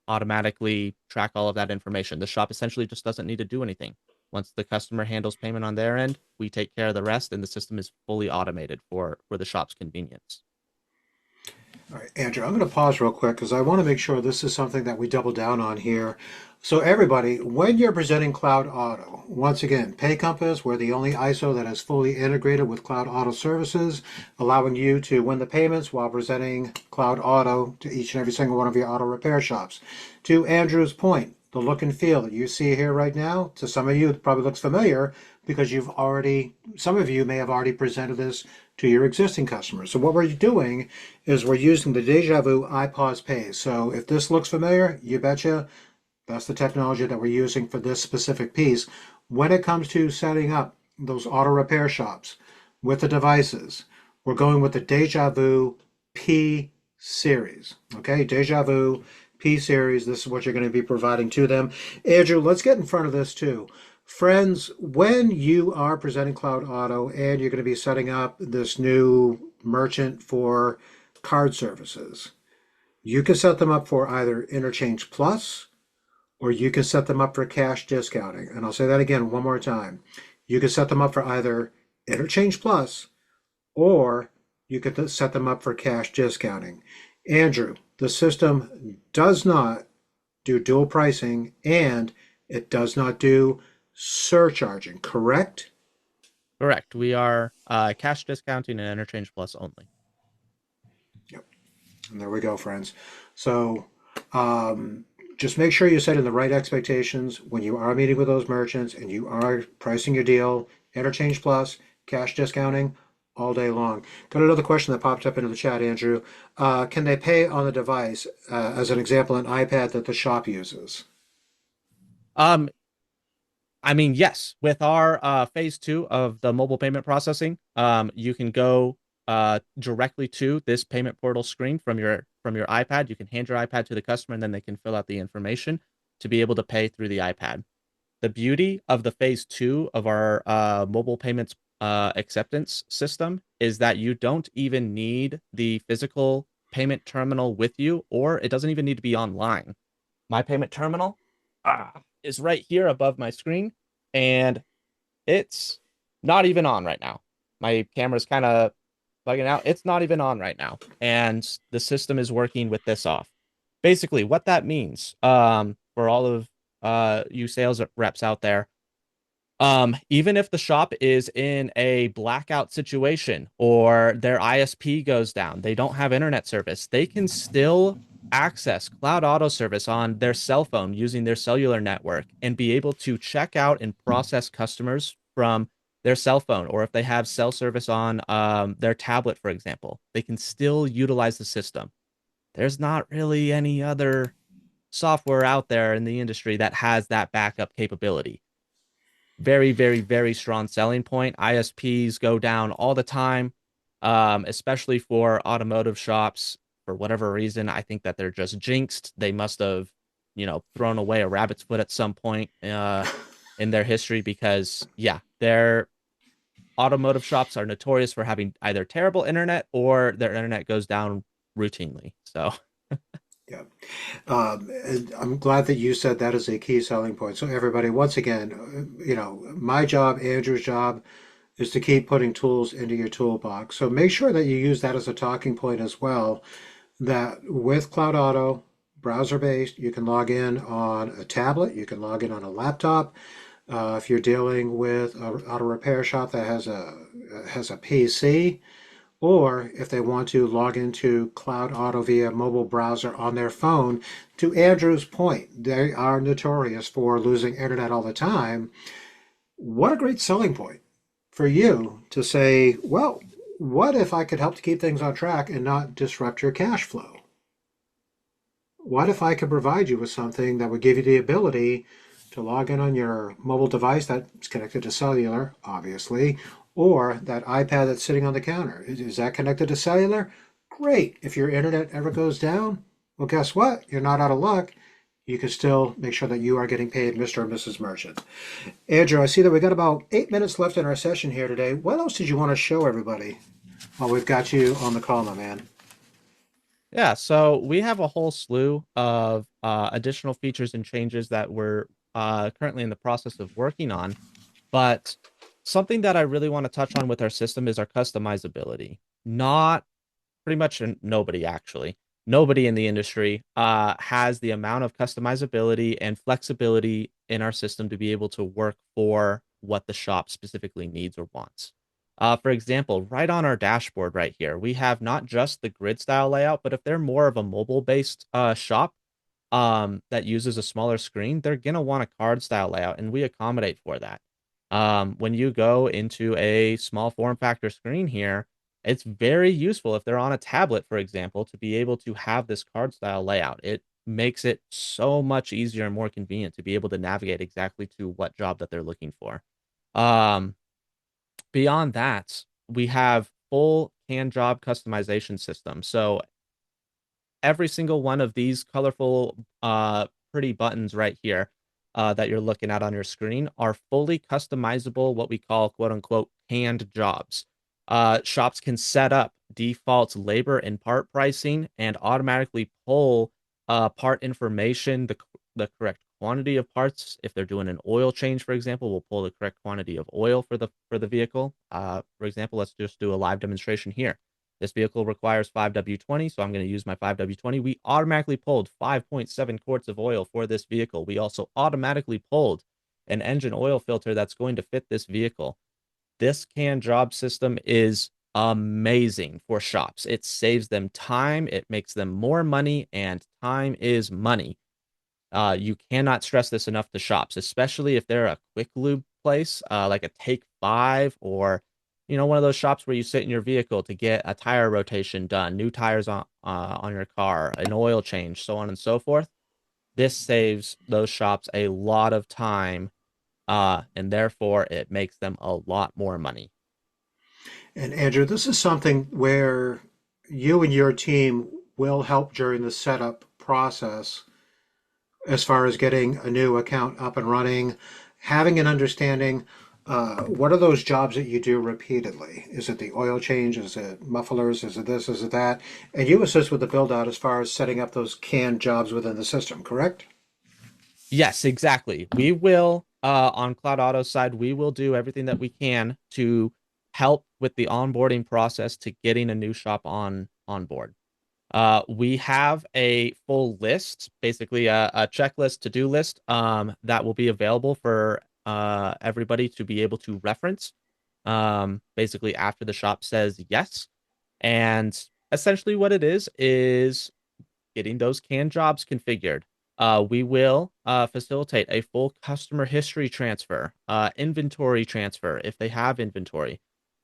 automatically track all of that information. The shop essentially just doesn't need to do anything. Once the customer handles payment on their end, we take care of the rest, and the system is fully automated for the shop's convenience. All right, Andrew, I'm going to pause real quick because I want to make sure this is something that we double down on here. So everybody, when you're presenting Cloud Auto, once again, PayCompass, we're the only ISO that is fully integrated with Cloud Auto services, allowing you to win the payments while presenting Cloud Auto to each and every single one of your auto repair shops. To Andrew's point, the look and feel that you see here right now, to some of you, it probably looks familiar because some of you may have already presented this to your existing customers. So what we're doing is we're using the Deja Vu iPOS Pay. So if this looks familiar, you betcha, that's the technology that we're using for this specific piece. When it comes to setting up those auto repair shops with the devices, we're going with the Deja Vu P series. Okay, Deja Vu P series. This is what you're going to be providing to them. Andrew, let's get in front of this too. Friends, when you are presenting Cloud Auto and you're going to be setting up this new merchant for card services, you can set them up for either Interchange Plus or you can set them up for cash discounting. And I'll say that again one more time. You can set them up for either Interchange Plus or you could set them up for cash discounting. Andrew, the system does not do dual pricing and it does not do surcharging, correct? Correct. We are cash discounting and Interchange Plus only. Yep. And there we go, friends. So just make sure you're setting the right expectations when you are meeting with those merchants and you are pricing your deal, Interchange Plus, cash discounting, all day long. Got another question that popped up into the chat, Andrew. Can they pay on the device, as an example, an iPad that the shop uses? I mean, yes, with our phase 2 of the mobile payment processing, you can go directly to this payment portal screen from your iPad. You can hand your iPad to the customer, and then they can fill out the information to be able to pay through the iPad. The beauty of the phase 2 of our mobile payments acceptance system is that you don't even need the physical payment terminal with you, or it doesn't even need to be online. My payment terminal is right here above my screen, and It's not even on right now. My camera's kind of bugging out. It's not even on right now. And the system is working with this off. Basically, what that means, for all of you sales reps out there, even if the shop is in a blackout situation or their ISP goes down, they don't have internet service, they can still access cloud auto service on their cell phone using their cellular network and be able to check out and process customers from their cell phone, or if they have cell service on their tablet, for example, they can still utilize the system. There's not really any other software out there in the industry that has that backup capability. Very, very, very strong selling point. ISPs go down all the time, especially for automotive shops. For whatever reason, I think that they're just jinxed. They must have, thrown away a rabbit's foot at some point in their history because, yeah, their automotive shops are notorious for having either terrible internet or their internet goes down routinely. So, Yeah. And I'm glad that you said that is a key selling point. So everybody, once again, my job, Andrew's job, is to keep putting tools into your toolbox. So make sure that you use that as a talking point as well. That with Cloud Auto, browser based, you can log in on a tablet, you can log in on a laptop. If you're dealing with an auto repair shop that has a PC, or if they want to log into Cloud Auto via mobile browser on their phone, to Andrew's point, they are notorious for losing internet all the time. What a great selling point for you to say, well, what if I could help to keep things on track and not disrupt your cash flow? What if I could provide you with something that would give you the ability to log in on your mobile device that's connected to cellular, obviously, or that iPad that's sitting on the counter? Is that connected to cellular? Great. If your internet ever goes down, well, guess what? You're not out of luck. You can still make sure that you are getting paid, Mr. and Mrs. Merchant. Andrew, I see that we got about 8 minutes left in our session here today. What else did you want to show everybody while we've got you on the call, my man? yeah, so we have a whole slew of additional features and changes that we're currently in the process of working on. But something that I really want to touch on with our system is our customizability. Not pretty much nobody, actually. Nobody in the industry has the amount of customizability and flexibility in our system to be able to work for what the shop specifically needs or wants. For example, right on our dashboard right here, we have not just the grid style layout, but if they're more of a mobile based shop that uses a smaller screen, they're going to want a card style layout, and we accommodate for that. When you go into a small form factor screen here, it's very useful if they're on a tablet, for example, to be able to have this card style layout. It makes it so much easier and more convenient to be able to navigate exactly to what job that they're looking for. Um, Beyond that, we have full can job customization system. So every single one of these colorful, pretty buttons right here that you're looking at on your screen are fully customizable, what we call quote unquote canned jobs. Shops can set up default labor and part pricing and automatically pull part information, the correct quantity of parts. If they're doing an oil change, for example, we'll pull the correct quantity of oil for the vehicle. For example, let's just do a live demonstration here. This vehicle requires 5W20, so I'm going to use my 5W20. We automatically pulled 5.7 quarts of oil for this vehicle. We also automatically pulled an engine oil filter that's going to fit this vehicle. This can job system is amazing for shops. It saves them time, it makes them more money, and time is money. You cannot stress this enough to shops, especially if they're a quick lube place, like a Take 5 or one of those shops where you sit in your vehicle to get a tire rotation done, new tires on your car, an oil change, so on and so forth. This saves those shops a lot of time, and therefore it makes them a lot more money. And Andrew, this is something where you and your team will help during the setup process as far as getting a new account up and running, having an understanding. What are those jobs that you do repeatedly? Is it the oil change? Is it mufflers? Is it this? Is it that? And you assist with the build out as far as setting up those canned jobs within the system, correct? Yes, exactly. We will On Cloud Auto's side, we will do everything that we can to help with the onboarding process to getting a new shop on board. We have a full list, basically a checklist, to-do list, that will be available for everybody to be able to reference, basically after the shop says yes. And essentially what it is getting those canned jobs configured. We will facilitate a full customer history transfer, inventory transfer if they have inventory.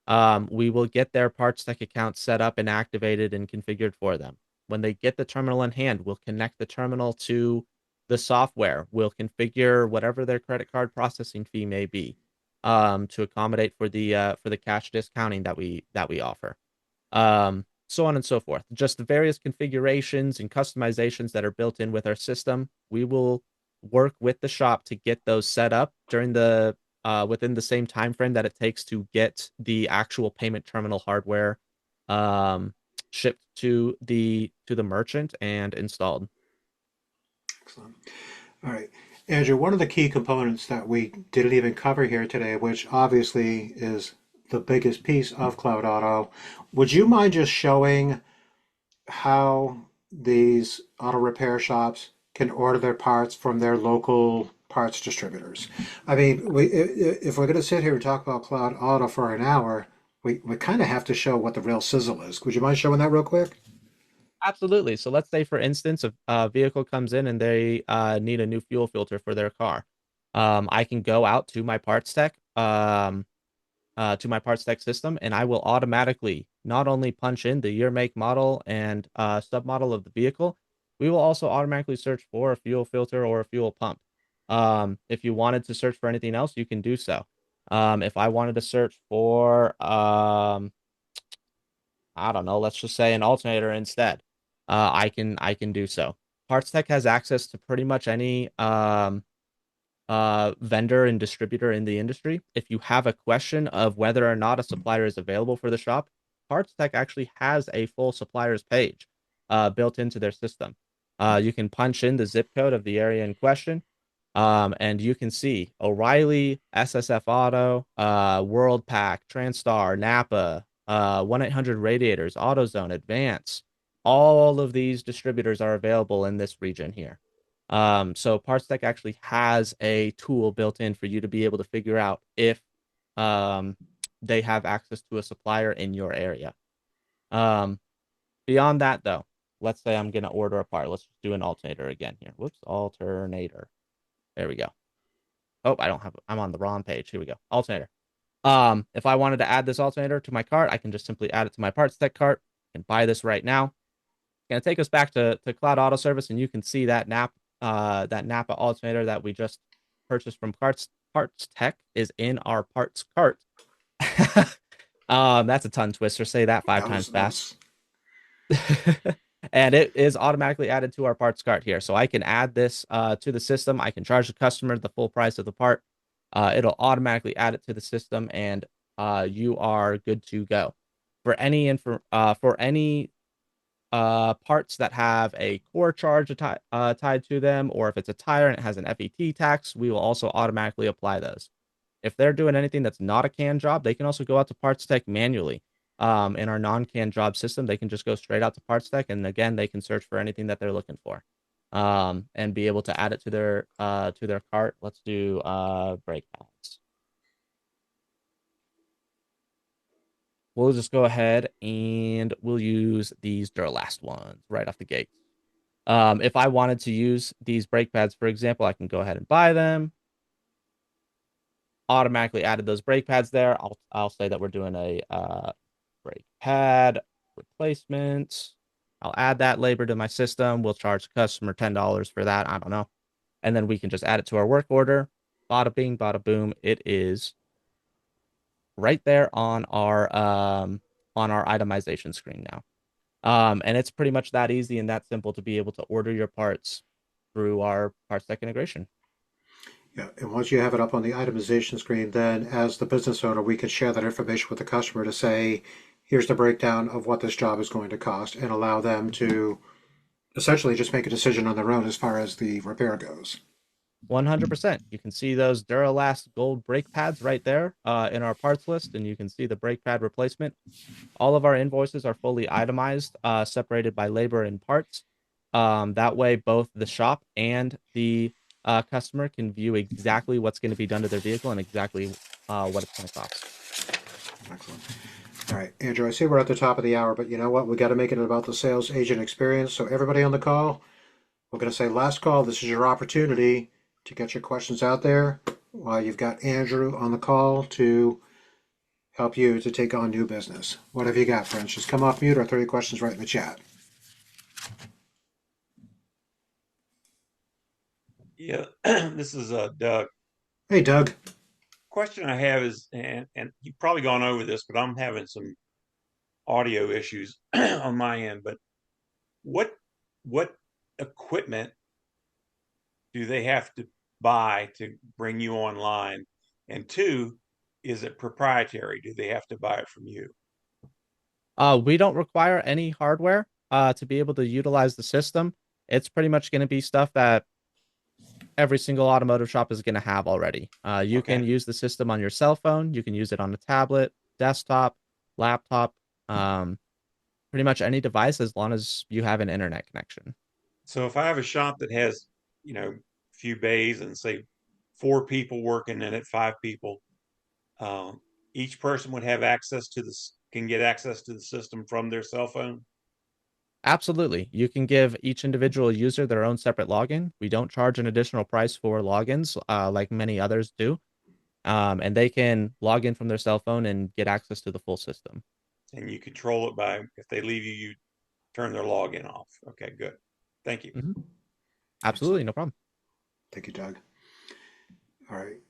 We will get their parts tech account set up and activated and configured for them. When they get the terminal in hand, we'll connect the terminal to the software. We'll configure whatever their credit card processing fee may be, to accommodate for the cash discounting that we offer. So on and so forth. Just the various configurations and customizations that are built in with our system. We will work with the shop to get those set up during the within the same time frame that it takes to get the actual payment terminal hardware shipped to the merchant and installed. Excellent. All right. Andrew, one of the key components that we didn't even cover here today, which obviously is the biggest piece of Cloud Auto, would you mind just showing how these auto repair shops can order their parts from their local parts distributors? I mean, if we're going to sit here and talk about Cloud Auto for an hour, we kind of have to show what the real sizzle is. Would you mind showing that real quick? Absolutely. So let's say, for instance, a vehicle comes in and they need a new fuel filter for their car. I can go out to my parts tech system, and I will automatically not only punch in the year, make, model, and submodel of the vehicle, we will also automatically search for a fuel filter or a fuel pump. If you wanted to search for anything else, you can do so. If I wanted to search for, I don't know, let's just say an alternator instead, I can do so. Parts Tech has access to pretty much any vendor and distributor in the industry. If you have a question of whether or not a supplier is available for the shop, Parts Tech actually has a full suppliers page built into their system. You can punch in the zip code of the area in question, and you can see O'Reilly, SSF Auto, WorldPack, TransStar, Napa, 1-800 Radiators, AutoZone, Advance. All of these distributors are available in this region here. So PartsTech actually has a tool built in for you to be able to figure out if they have access to a supplier in your area. Um, Beyond that, though, let's say I'm going to order a part. Let's just do an alternator again here. Whoops, alternator. There we go. Oh, I'm on the wrong page. Here we go. Alternator. If I wanted to add this alternator to my cart, I can just simply add it to my PartsTech cart and buy this right now. It's going to take us back to Cloud Auto Service, and you can see that Napa alternator that we just purchased from Parts Tech is in our parts cart. That's a tongue twister. Say that five times fast. And it is automatically added to our parts cart here. So I can add this to the system. I can charge the customer the full price of the part. It'll automatically add it to the system, and you are good to go. For any parts that have a core charge tied to them, or if it's a tire and it has an FET tax, we will also automatically apply those. If they're doing anything that's not a can job, they can also go out to Parts Tech manually. In our non-can job system, they can just go straight out to Parts Tech, and again, they can search for anything that they're looking for, and be able to add it to their cart. Let's do brake pads. We'll just go ahead and we'll use these Duralast ones right off the gate. If I wanted to use these brake pads, for example, I can go ahead and buy them. Automatically added those brake pads there. I'll say that we're doing a brake pad replacement. I'll add that labor to my system. We'll charge the customer $10 for that. I don't know. And then we can just add it to our work order. Bada bing, bada boom. It is right there on our itemization screen now. And it's pretty much that easy and that simple to be able to order your parts through our Parts Tech integration. Yeah, and once you have it up on the itemization screen, then as the business owner, we can share that information with the customer to say, here's the breakdown of what this job is going to cost, and allow them to essentially just make a decision on their own as far as the repair goes. 100%. You can see those Duralast gold brake pads right there in our parts list, and you can see the brake pad replacement. All of our invoices are fully itemized, separated by labor and parts. That way, both the shop and the customer can view exactly what's going to be done to their vehicle and exactly what it's going to cost. Excellent. All right, Andrew, I see we're at the top of the hour, but you know what? We got to make it about the sales agent experience. So everybody on the call, we're going to say last call. This is your opportunity to get your questions out there while you've got Andrew on the call to help you to take on new business. What have you got, friends? Just come off mute or throw your questions right in the chat. Yeah, this is Doug. Hey, Doug. Question I have is, and you've probably gone over this, but I'm having some audio issues on my end. But what what equipment do they have to buy to bring you online? And two, is it proprietary? Do they have to buy it from you? We don't require any hardware to be able to utilize the system. It's pretty much going to be stuff that every single automotive shop is going to have already. You can Okay. use the system on your cell phone. You can use it on a tablet, desktop, laptop, pretty much any device as long as you have an internet connection. So if I have a shop that has, a few bays and say 4 people working in it, 5 people, um, each person would have access to this, can get access to the system from their cell phone. Absolutely. You can give each individual user their own separate login. We don't charge an additional price for logins like many others do. And they can log in from their cell phone and get access to the full system. And you control it by, if they leave you, you turn their login off. Okay, good. Thank you. Mm-hmm. Absolutely, no problem. Thank you, Doug. All right.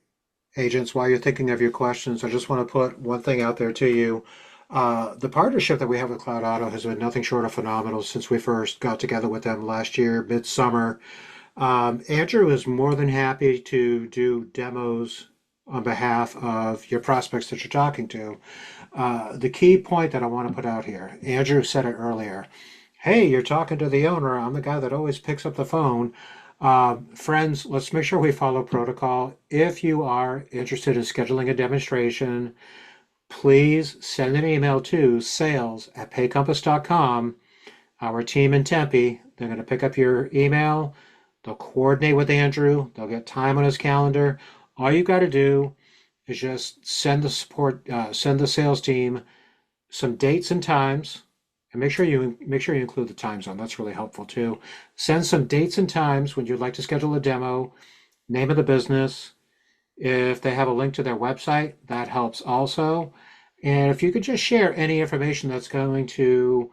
Agents, while you're thinking of your questions, I just want to put one thing out there to you. The partnership that we have with Cloud Auto has been nothing short of phenomenal since we first got together with them last year, midsummer. Andrew is more than happy to do demos on behalf of your prospects that you're talking to. The key point that I want to put out here, Andrew said it earlier. Hey, you're talking to the owner. I'm the guy that always picks up the phone. Friends, let's make sure we follow protocol. If you are interested in scheduling a demonstration, please send an email to sales@paycompass.com. Our team in Tempe, they're going to pick up your email. They'll coordinate with Andrew. They'll get time on his calendar. All you got to do is just send the sales team some dates and times, and make sure you include the time zone. That's really helpful too. Send some dates and times when you'd like to schedule a demo, name of the business. If they have a link to their website, that helps also. And if you could just share any information that's going to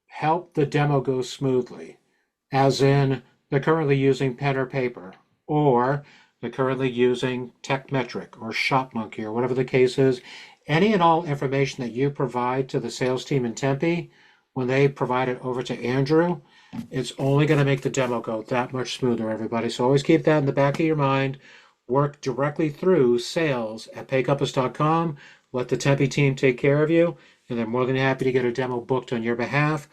help the demo go smoothly, as in they're currently using pen or paper, or they're currently using TechMetric or ShopMonkey or whatever the case is. Any and all information that you provide to the sales team in Tempe, when they provide it over to Andrew, it's only going to make the demo go that much smoother, everybody. So always keep that in the back of your mind. Work directly through sales@paycompass.com. Let the Tempe team take care of you, and they're more than happy to get a demo booked on your behalf.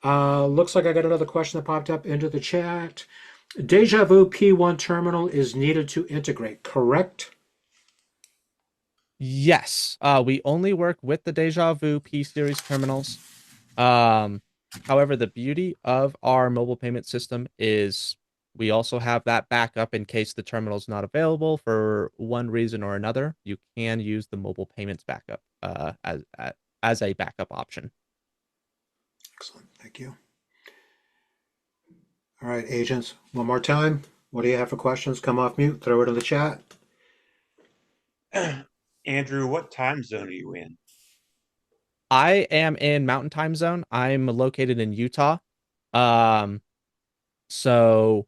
Looks like I got another question that popped up into the chat. Deja Vu P1 terminal is needed to integrate, correct? Yes, we only work with the Deja Vu P series terminals. However, the beauty of our mobile payment system is we also have that backup in case the terminal is not available for one reason or another. You can use the mobile payments backup as a backup option. Excellent, thank you. All right, agents, one more time. What do you have for questions? Come off mute, throw it in the chat. Andrew, what time zone are you in? I am in Mountain Time Zone. I'm located in Utah. Um, so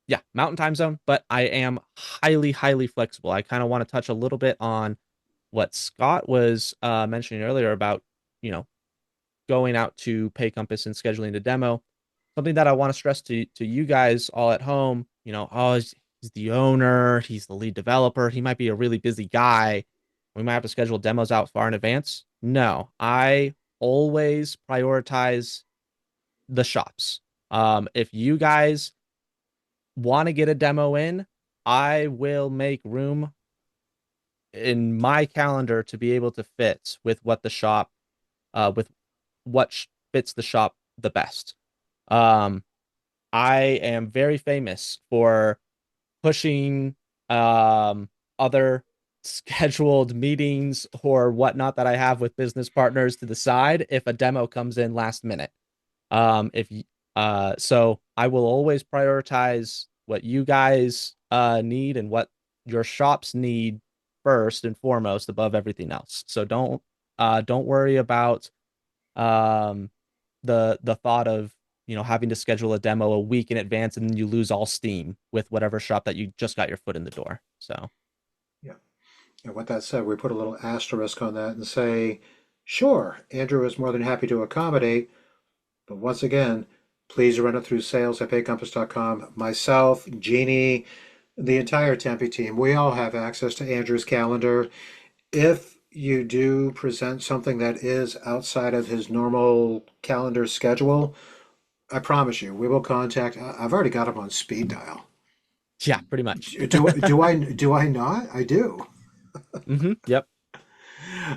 yeah, Mountain Time Zone, but I am highly, highly flexible. I kind of want to touch a little bit on what Scott was mentioning earlier about, you know, going out to Pay Compass and scheduling the demo. Something that I want to stress to you guys all at home, oh, he's the owner, he's the lead developer, he might be a really busy guy. We might have to schedule demos out far in advance. No, I always prioritize the shops. If you guys want to get a demo in, I will make room in my calendar to be able to fit with what the shop, with what fits the shop the best. Um, I am very famous for pushing other scheduled meetings or whatnot that I have with business partners to the side if a demo comes in last minute. If So I will always prioritize what you guys need and what your shops need first and foremost above everything else. So don't worry about um the thought of having to schedule a demo a week in advance and then you lose all steam with whatever shop that you just got your foot in the door. So Yeah. And with that said, we put a little asterisk on that and say, sure, Andrew is more than happy to accommodate, but once again, please run it through sales@paycompass.com. Myself, Jeannie, the entire Tempe team, we all have access to Andrew's calendar. If you do present something that is outside of his normal calendar schedule, I promise you, we will contact. I've already got him on speed dial. yeah, pretty much. Do I not? I do. Yep.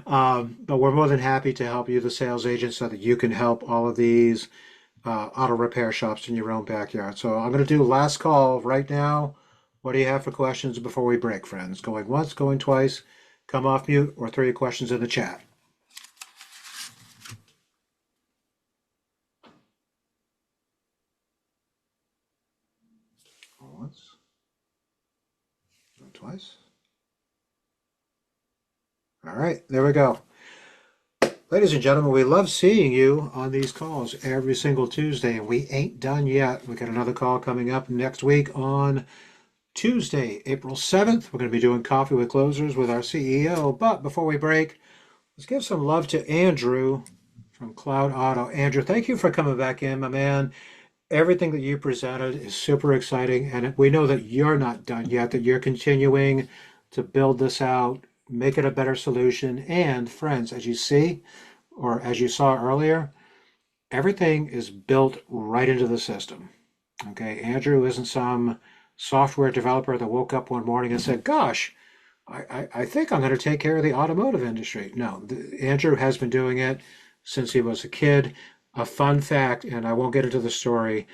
But we're more than happy to help you, the sales agent, so that you can help all of these auto repair shops in your own backyard. So I'm going to do last call right now. What do you have for questions before we break, friends? Going once, going twice, come off mute, or throw your questions in the chat. Going once, going twice. All right, there we go. Ladies and gentlemen, we love seeing you on these calls every single Tuesday, and we ain't done yet. We got another call coming up next week on Tuesday, April 7th. We're going to be doing Coffee with Closers with our CEO. But before we break, let's give some love to Andrew from Cloud Auto. Andrew, thank you for coming back in, my man. Everything that you presented is super exciting, and we know that you're not done yet, that you're continuing to build this out, make it a better solution. And friends, as you see, or as you saw earlier, everything is built right into the system. Okay, Andrew isn't some software developer that woke up one morning and said, gosh, I think I'm going to take care of the automotive industry. No, Andrew has been doing it since he was a kid. A fun fact, and I won't get into the story,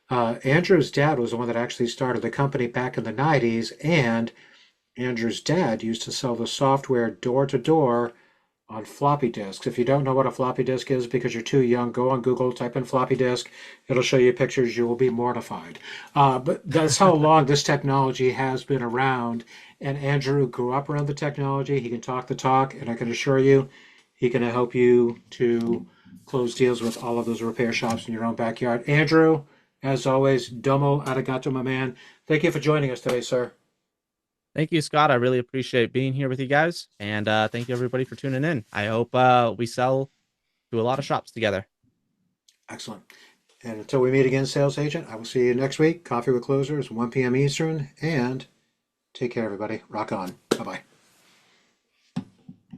Andrew's dad was the one that actually started the company back in the 90s, and Andrew's dad used to sell the software door to door on floppy disks. If you don't know what a floppy disk is because you're too young, go on Google, type in floppy disk. It'll show you pictures. You will be mortified. But that's how long this technology has been around. And Andrew grew up around the technology. He can talk the talk, and I can assure you, he can help you to close deals with all of those repair shops in your own backyard. Andrew, as always, domo arigato, my man. Thank you for joining us today, sir. Thank you, Scott. I really appreciate being here with you guys. And thank you, everybody, for tuning in. I hope we sell to a lot of shops together. Excellent. And until we meet again, sales agent, I will see you next week. Coffee with Closers, 1 p.m. Eastern. And take care, everybody. Rock on. Bye-bye.